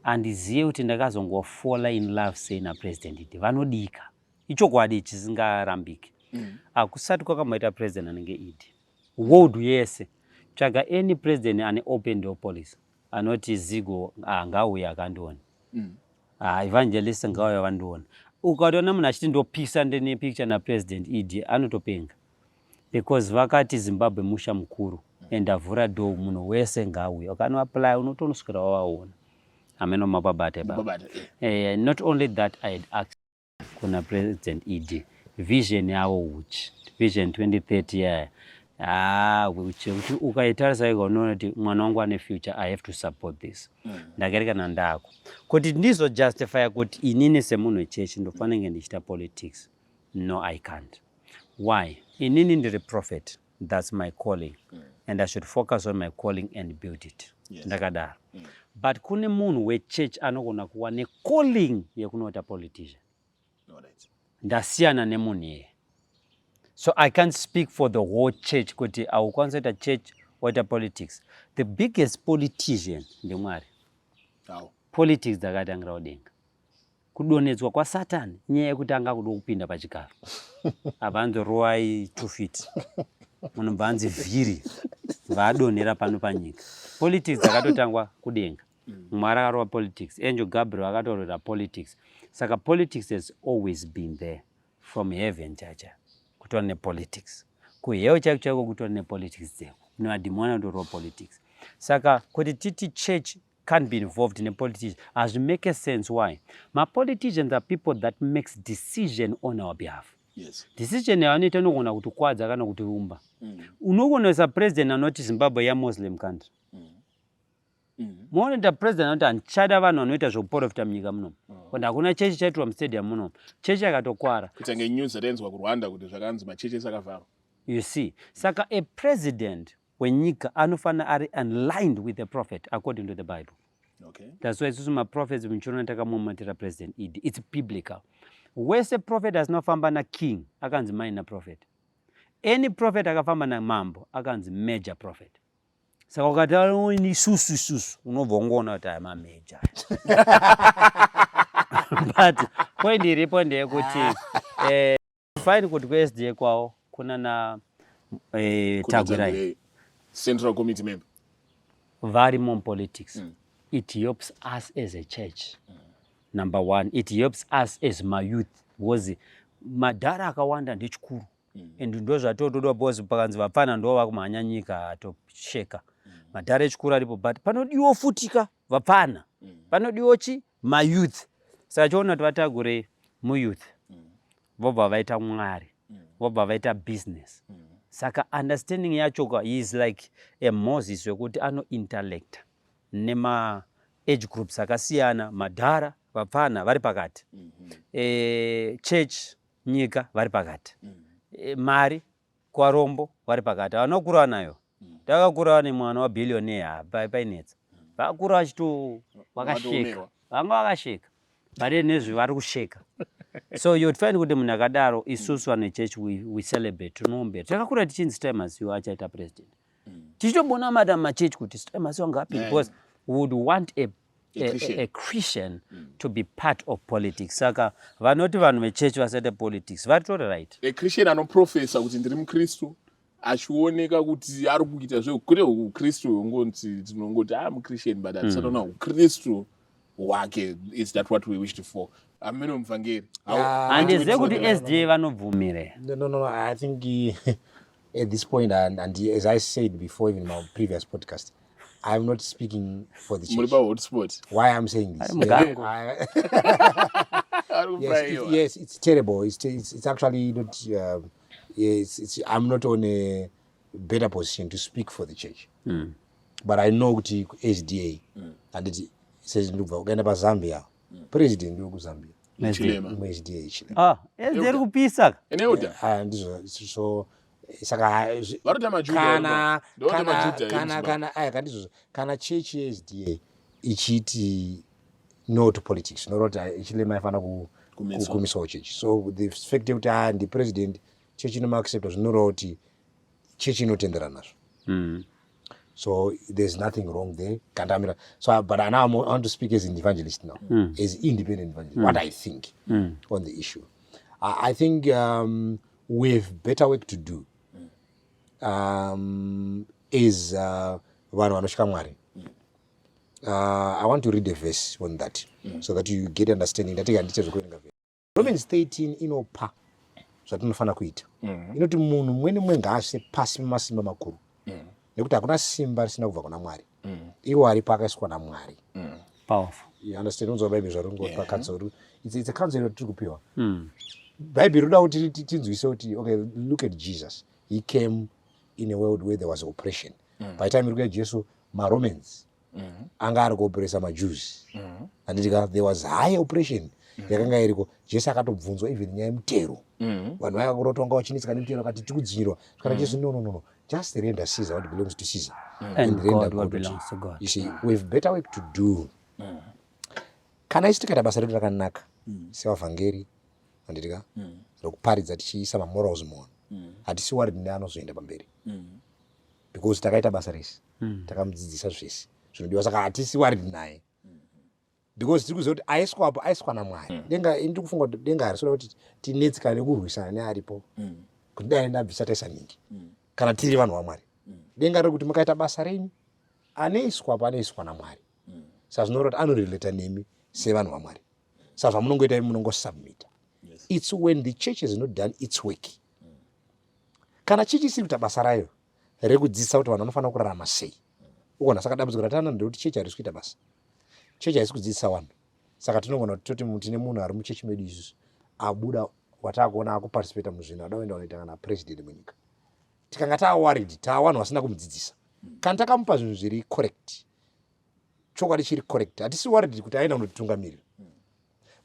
andizive kuti ndakazongofola in love sei napresident iti vanodika. Ichokwadi chisingarambiki. Kusati kwakamboita president anenge idi. World yese. Tsvaga any president ane open door policy. Anoti Zigo ngauya akandiona. Evangelist ngauya vandiona. Ukaona munhu achiti ndopisa ndine picture na president idi anotopenga. Because vakati Zimbabwe musha mukuru and avhura door munhu wese ngauya. Ukano apply unotonoswera wawaona. Ameno mababate baba. Not only that, I had asked kuna president ED vision yavo uchi vision 2030 uchi ukaitarisa iko unoona kuti mwana wangu ane future, I have to support this. Ndakereka ndako kuti ndizo justify kuti inini semunhu wechechi ndofanenge ndichita politics. No, I can't. Why? Inini ndiri prophet. That's my calling. And I should focus on my calling and build it. Ndakadaro. But kune munhu wechechi anogona kuwa necalling yekunota politician. Ndasiyana nemunhu yeye. So I can't speak for the whole church kuti I will consider church water politics. The biggest politician ndimwari. Politics dzakatangira kudenga. Kudonedzwa kwa Satan nyaya yekuti anga kuda kupinda pachigaro. Avanzo rowai 2 feet. Munobva anzi vhiri vadonera pano panyika. Politics dzakatotangwa kudenga. Mwari akarova politics. Angel Gabriel akatorora politics. Saka politics has always been there from heaven chacha. Kutora nepolitics. Kuheo chaiko kutora nepolitics dzeko. Madimoni anotorova politics. Saka kuti titi church can't be involved in a politician as make a sense. Why? My politicians are people that makes decision on our behalf. Yes. Decision yavanota inogona kutikwadza kana kutiumba. Unogonesa president anoti Zimbabwe ya Muslim country. Muone president anoti anchada vanhu vanoita zvokuprofita munyika muno. Kuti hakuna chechi chaitwa mustadium muno. Chechi yakatokwara. Kutange news renzwa kuRwanda kuti zvakanzi machechi sakavharwa. You see, saka a president wenyika anofana ari aligned with the prophet according to the Bible. Okay. That's why isusu maprophets muchirona takamumatira president idi. It's biblical. Wese prophet asinofamba na king akanzi minor prophet. Any prophet akafamba na mambo akanzi major prophet. Saka ukati ni susu unobva ungoona kuti ama major. But point iripo ndeyekuti fine kuti kuSDA kwawo kuna na Tagurai Central Committee member. Very more politics. It helps us as a church. Number one, it helps us as my youth. Because madhara akawanda ndechikuru. And ndo zvatotoda bozi pakanzi vapfana ndo vakumhanya nyika atosheka. Madhara echikuru aripo, but panodiwo futika vapfana. Panodiwo chi my youth. Saka choona kuti vatagure mu youth. Vobva vaita mwari. Vobva vaita business. Saka understanding yacho is like a Moses wekuti ano intellect nema age groups akasiyana, madhara vapfana vari pakati. Church nyika vari pakati. Mari kwarombo vari pakati. Vanokura nayo. Takakura nemwana wa billionaire painetsa. Vakura vachito vakasheka. Vanga vakasheka. Vari nezvavari kusheka. So you'd find kuti munhu akadaro isusu vane church we celebrate tunombe. Takakura tichinzi Stemasiwa achaita president. Tichitobona madam machurch kuti Stemasiwa ngapi because we would want a Christian to be part of politics. Saka vanoti vanhu vechurch vasete politics varitori right. A Christian anoprofesa kuti ndiri mukristu achioneka kuti ari kuita zvekure ukristu ungonzi tinongoti muChristian but atisatona ukristu wake. Is that what we wished for? Ameno Mvangeri. Handizive kuti SDA vanobvumire. No. I think at this point, and as I said before, even in my previous podcast, I'm not speaking for the church. Hotspot. Why I'm saying this? Yes, it's terrible. It's actually not. I'm not on a better position to speak for the church. But I know the SDA and it says ukaenda paZambia president uri kuZambia SDA Chilema. SDA iri kupisa ndizvo so saka kana church SDA ichiti no to politics noroti Chilema ifana kumisawo church. So the fact kuti ndi president church inomaaccepta zvinoreva kuti church inotendera nazvo. So there's nothing wrong there. So, but now I want to speak as an evangelist now, as independent evangelist. What I think on the issue, I think we have better work to do. Is Vanoshka Mwari. I want to read a verse on that so that you get understanding. That Romans 13 inopa zvatinofana kuita. Inoti munhu mumwe nemumwe ngaase pasi mumasimba makuru. Nekuti hakuna simba risina kubva kuna Mwari. Iwo aripo akaiswa naMwari. Powerful. You understand? Unzwa Bible zvarongotwa counsel. It's a counsel yatiri kupiwa. Bible roda kuti tinzwise kuti okay, look at Jesus. He came in a world where there was oppression. By the time you look at Jesus, Romans anga ari kuopressa maJews. And there was high oppression. Yakanga iriko Jesu akatobvunzwa even nyaya yemutero. Vanhu vakakurotonga vachinetseka nemutero akati tikudzirwa. Kana Jesu no. Just render Caesar what belongs to Caesar. And God what belongs to God. You see, we have better work to do. Kana isitikata basa redu rakanaka sevavhangeri andidika rokuparidza tichiisa mamorals muvanhu hatisi worried neanozoenda pamberi because takaita basa rese takamudzidzisa zvese zvinodiwa saka hatisi worried naye because tiri kuziva kuti aiswapo aiswa naMwari. Ndiri kufunga kuti denga harisoda kuti tinetsika nekurwisana nearipo kuti dai ndabvisa taisa ningi kana tiri vanhu vaMwari. Denga riri kuti mukaita basa renyu anoiswapo anoiswa naMwari. Saka zvinoreva kuti anorelata nemi sevanhu vaMwari. Saka zvamunongoita imi munongosubmita. It's when the church has not done its work. Kana church isiri kuita basa rayo rekudzidzisa kuti vanhu vanofanira kurarama sei. Ukaona saka dambudziko ratana ndekuti church harisi kuita basa. Church harisi kudzidzisa vanhu. Saka tinogona kuti toti tine munhu ari muchechi medu isusu abuda wataakuona akuparticipata muzvinhu adaenda kunoita kana president munyika. Tikanga taworried tavanhu vasina kumudzidzisa. Kana takamupa zvinhu zviri correct. Chokwadi chiri correct. Hatisi worried kuti aina kunotitungamirira.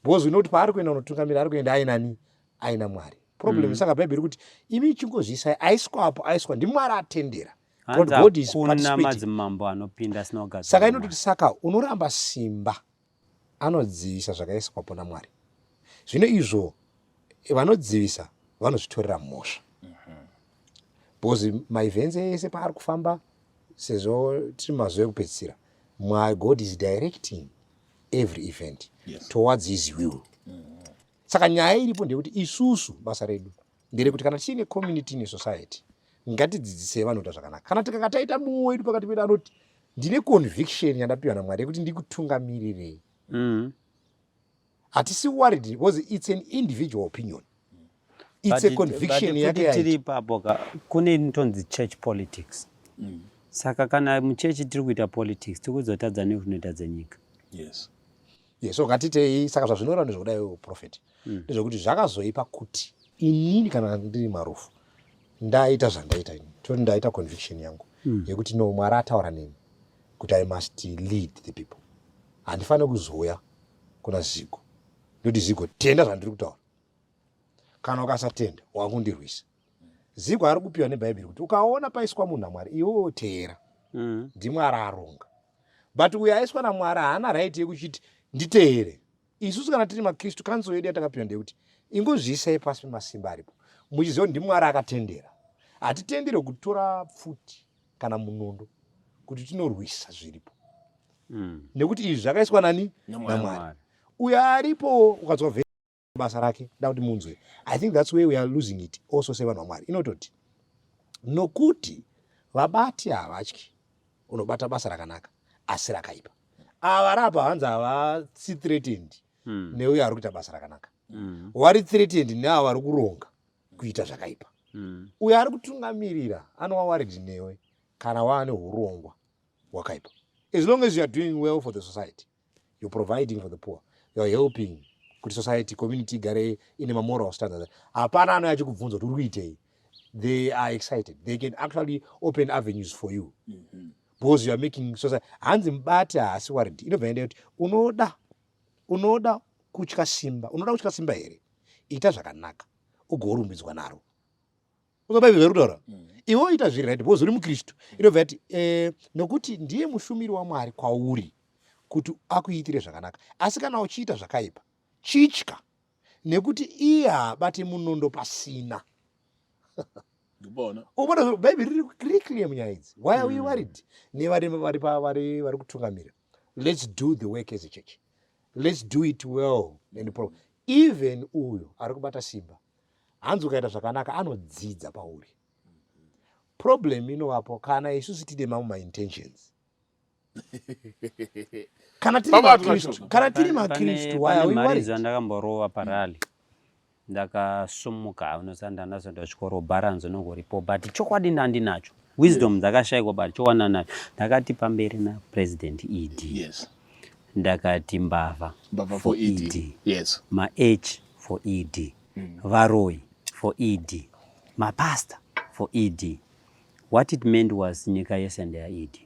Because we know kuti paari kuenda kunotungamirira ari kuenda ainani aina Mwari. Problem saka Bible kuti imi chingozvisai aiswapo aiswa ndiMwari atendera. God is participating. Saka inototi saka unoramba simba anodzivisa zvakaiswapo naMwari. Zvino izvo vanodzivisa vanozvitorera mhosva. Because maevents ese paari kufamba sezvo tiri mazuva ekupedzisira God is directing every event towards his will. Saka nyaya iripo ndekuti isusu basa redu nderekuti kana tiine community nesociety ngatidzidzise vanhu kuita zvakanaka. Kana tikanga taita mumwe wedu pakati pedu anoti ndine conviction yandapiwa naMwari yekuti ndikutungamirirei. Hatisi worried because it's an individual opinion. It's a conviction yake yaita. Kune ntonzi church politics. Saka kana muchechi tiri kuita politics tikuzotadza nekunoita dzenyika. Yes. So ngatitei saka zvazvinoreva ndezvokudai prophet. Ndezvokuti zvakazoipa kuti inini kana ndiri Marufu ndaita zvandaita ini. Toti ndaita conviction yangu yekuti no Mwari ataura neni kuti I must lead the people. Handifaniri kuzouya kuna Zigo. Ndoti Zigo tenda zvandiri kutaura. Kana ukasatenda wakundirwisa. Zigo ari kupiwa neBhaibheri kuti ukaona paiswa munhu naMwari iwe teera. ndiMwari aronga. But uyo aiswa naMwari haana right yekuchiti nditeere. Isusu kana tiri maKristu kanzo yedu yatakapiwa ndekuti ingozviisai pasi pemasimba aripo. Muchiziva kuti ndiMwari akatendera. Hatitendere kutora pfuti kana munondo kuti tinorwisa zviripo. Nekuti izvi zvakaiswa nani naMwari. Uyo aripo ukadzwa basa rake dauti munzwe. I think that's where we are losing it also sevanhu vaMwari. Inototi nokuti vabati havatyi unobata basa rakanaka asi rakaipa. ava rapa hanzi havasi threatened neuyo ari kuita basa rakanaka, wari threatened neavo vari kuronga kuita zvakaipa. Uyo ari kutungamirira anova worried newe kana waane urongwa hwakaipa. As long as you are doing well for the society, you're providing for the poor, you're helping kuti society, community igare ine mamoral standards, hapana anouya achikubvunza kuti uri kuitei. They are excited. They can actually open avenues for you because you are making society. Hanzi mubati haasi worried. Inobva yenda kuti unoda kutya simba here, ita zvakanaka ugorumbidzwa naro. Bhaibheri vari kutaura iwe ita zviri right because uri mukristu. Inobva yati nokuti ndiye mushumiri waMwari kwauri kuti akuitire zvakanaka, asi kana uchiita zvakaipa chitya nekuti iye haabate munondo pasina. Ubona Bhaibheri riri clear munyaya idzi. Why are we worried? Vari kutungamira. Let's do the work as a church. Let's do it well and proper. Even uyo ari kubata simba hanzi ukaita zvakanaka anodzidza pauri. Problem inovapo kana isusu tine mamwe intentions. Kana tiri makristu why are we worried? Ndakamborova parali ndakasumuka unosanda ndasonda chikoro balance nongoripo but chokwadi ndandinacho wisdom ndakashayikwa but chowana nacho ndakati pamberi na president ED. Yes. Ndakati mbava for ED. Yes. Ma H for ED. Varoi for ED. Ma pastor for ED. What it meant was nyika yese ndeya ED.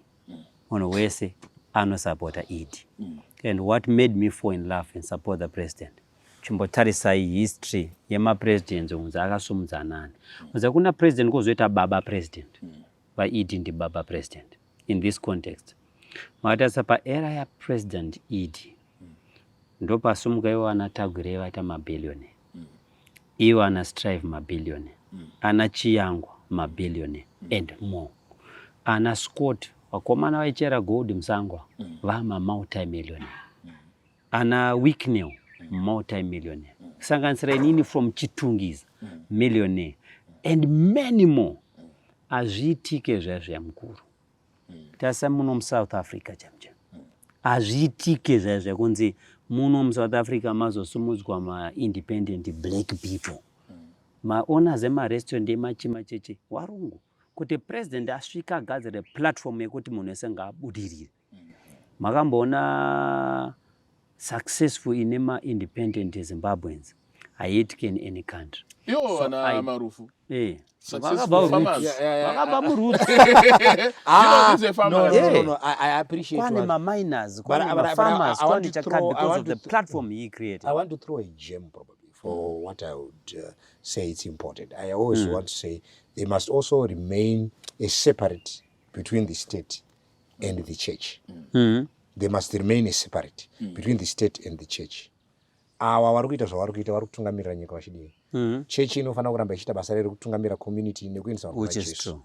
Ono wese anosupporta ED. And what made me fall in love and support the president, chimbotarisai history yemapresidents unzi akasumudza nani. Unza kuna president kuzoita baba president. VaED ndi baba president. In this context, maatasa pa era ya president ED ndo pasumuka iwo anatagwira vaita mabilioni, iwo ana strive mabilioni, ana chiyangwa mabilioni and more, ana Scott wakomana vaichera gold musangwa vama multi-millionaire, ana Wicknell multi-millionaire, kusanganisira inini from Chitungiza millionaire and many more. Azviitike zvazvo mukuru. Tasa muno South Africa chamcha. Azviitike zvazvo kunzi muno South Africa mazosumudzwa ma independent black people. Maona zema restaurant emachima cheche warungu kuti president asvika gadzire platform yekuti munhu wese ngaabudirire. Makamboona successful inema independent Zimbabweans haitike in any country. Yo ana marufu. Successful farmers. No, I appreciate Kwani ma miners, kwani farmers, kwani chakat because of the platform he created. I want to throw a gem probably for what I would say it's important. I always want to say they must also remain a separate between the state and the church. They must remain a separate between the state and the church. Awa vari kuita zvavari kuita vari kutungamirira nyika vachidii. Chechi inofanira kuramba ichiita basa rero kutungamirira community nekuendesa vanhu vaJesu.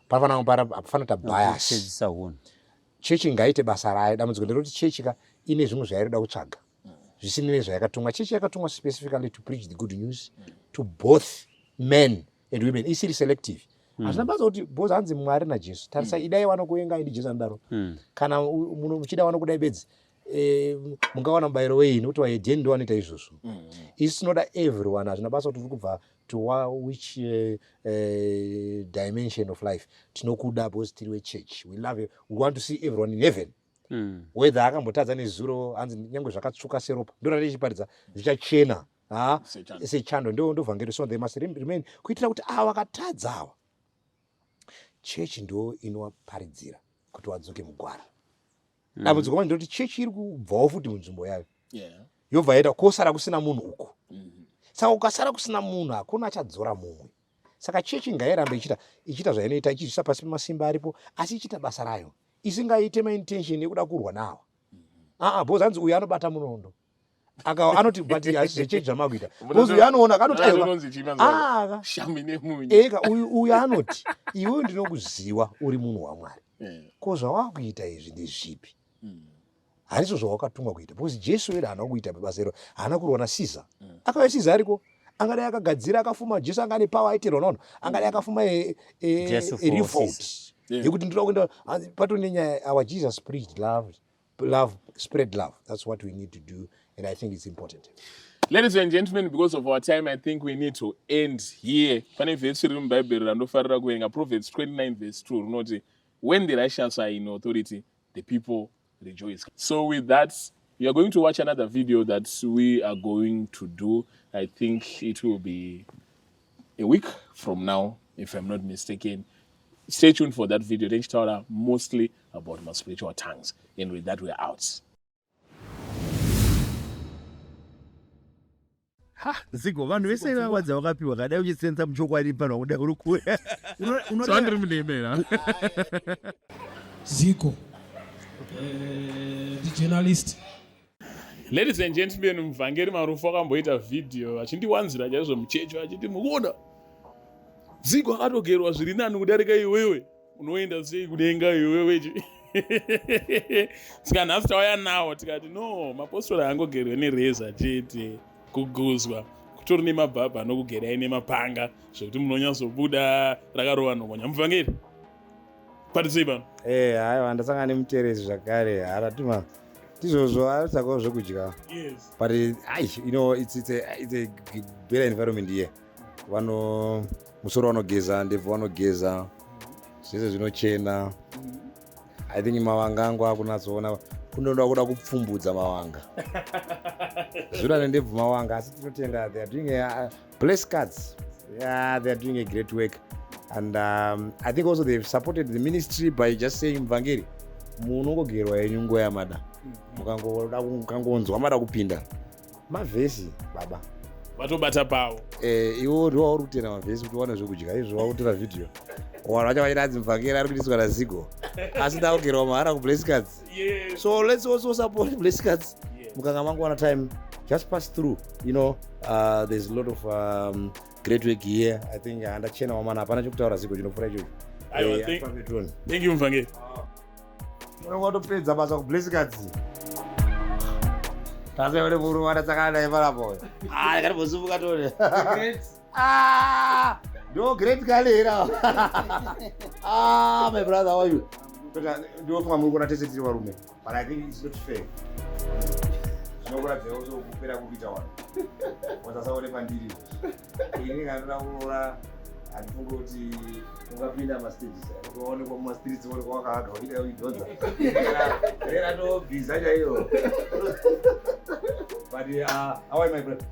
Hapafana ta bias. Chechi ngaite basa rayo. Dambudziko nderekuti chechi ine zvimwe zvairida kutsvaga zvisinei zvayakatumwa. Chechi yakatumwa specifically to preach the good news to both men and women. Isiri selective. Hazvina basa kuti bozi hanzi Mwari naJesu. Tarisa idai vanokuvenga idi Jesu anodaro. Kana muchida vanokudai bedzi mungawana mubayiro wei nokuti vaedheni ndo vanoita izvozvo. It's not everyone. Hazvina basa kuti uri kubva to which dimension of life. Tinokuda because tiri weChurch. We love you. We want to see everyone in heaven. Whether akambotadza nezuro hanzi nyange zvakatsvuka seropa ndo richiparidza zvichachena sechando ndo vhangeri. So they must remain kuitira kuti ava vakatadza ava chechi ndo inowaparidzira kuti wadzoke mugwara. Dambudziko manje ndoti chechi iri kubvawo futi munzvimbo yayo yobva yaita kosara kusina munhu uku. Saka ukasara kusina munhu hakuna achadzora mumwe. Saka chechi ngairambe ichiita zvainoita ichizvisa pasi pemasimba aripo asi ichiita basa rayo isingaite maintention yekuda kurwa nawo. Because hanzi uyu anobata munondo anoti but hazvichechi zvamakuita because uyu anoona kanoti uyu anoti iwe ndinokuziva uri munhu waMwari ko zvawakuita izvi ndezvipi. Handizvo zvawakatumwa kuita because Jesu wedu haana kuita basa iro, haana kurwa naCaesar. Akauya Caesar ariko angadai akagadzira akafuma. Jesu anga ane power aitirwa nono angadai akafuma revolt yekuti ndoda kuenda patone nyaya. Our Jesus preached love, love, spread love. That's what we need to do, and I think it's important. Ladies and gentlemen, because of our time, I think we need to end here. Pane verse iri muBhayibheri randofarira kuverenga Proverbs 29 verse 2 rinoti, when the righteous are in authority, the people rejoice. So with that, we are going to watch another video that we are going to do. I think it will be a week from now, if I'm not mistaken. Stay tuned for that video. Then talk mostly about my spiritual tongues. And with that, we're out. Zigo vanhu vese vakwadza vakapiwa kadai uchisenza muchokwadi pano kuda kurukura Zigo, the journalist. Ladies and gentlemen, muvhangeri Marufu akamboita video achindiwanzira chaizvo muchecho achiti mukuona Zigo akatogerwa zviri nani kudarika iwewe unoenda sei kudenga iwewe saka nhasi tauya nawo tikati no mapostori angogerwe nereza chete kuguzwa kutori nemabhabha anokugerai nemapanga zvokuti munonyatsobuda rakarova nhokonya. Muvhangeri kwatisei pano Haiwa ndasangana nemuteresi zvakare haratuma tizvozvo arisakawo zvekudya. But you know, it's a better environment here. Musoro vanogeza, ndebvu vanogeza, zvese zvinochena. I think mavanga angu akunatsoona kundoda kuda kupfumbudza mavanga. Zvura nendebvu mavanga asi tinotenda they are doing blessed cards. Yeah, they are doing a great work. And I think also they've supported the ministry by just saying Mvangeri munongogerwa yenyu nguva yamada. Mukangonzwa mada kupinda mavhesi baba vatobata pavo iwo ndiwo uri kutenda mavhesi kuti uwane zvekudya izvo wakutora vhidhiyo vanhu vacha vachiratidza Mvangeri ari kuitiswa naZigo asi ndakugerwa mahara kuBlessed Cards. So let's also support Blessed Cards. Mukanga mangowana time just pass through, you know. There's a lot of great work here. I think ndachena wamana hapana chokutaura Zigo chinofura ichocho. Thank you Mvangeri. Unotopedza basa kuBlessed Cards. Tase ule muru wada tsakana iparapo. Ndakatozovuka tone. No great galera. My brother, how are you? Ndio kama muri kuna tese tiri varume. But I think it's not fair. Zvinokuratidza kuti kupera kupita wani. Wasasaone pandiri. Ini ngandira kuroora handifungi kuti ungapinda mastages. Unoonekwa mumastreets uri kwakaga uida kuidhodza. Rera ndobhiza chaiyo. But how are my brother?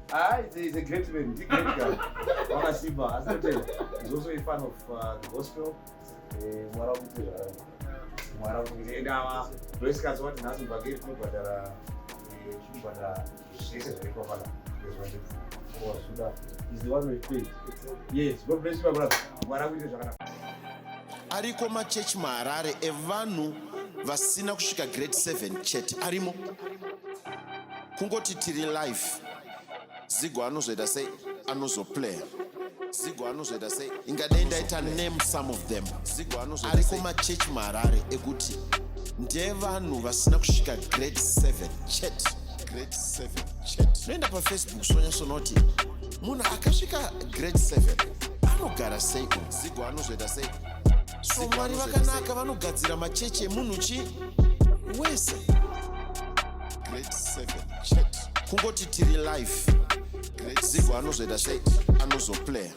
It's a great man. It's a great guy. Wakasimba. As I tell you, he's also a fan of the gospel. Mwara kuti enda Blessed Cards wati nhasi Mvangeri tinobhadhara zvese zviriko pana. He's the one who paid. Yes, God bless you my brother. Mwara kuti zvakanaka. Ariko machechi maHarare evanhu vasina kusvika grade 7 chete arimo. Kungoti tiri life. Zigo anozoita sei anozoplay. Zigo anozoita sei ingadai ndaita name some of them. Zigo anozoita sei ariko machechi maHarare ekuti ndevanhu vasina kusvika grade 7 chete. Grade 7 chete. Noenda paFacebook sonyasonoti munhu akasvika grade 7 anogara sei. Zigo anozoita sei. So Mwari vakanaka vanogadzira machechi emunhu chi wese. Grade 7 chete. Kungoti tiri life. Zigo anozoita sei anozoplay.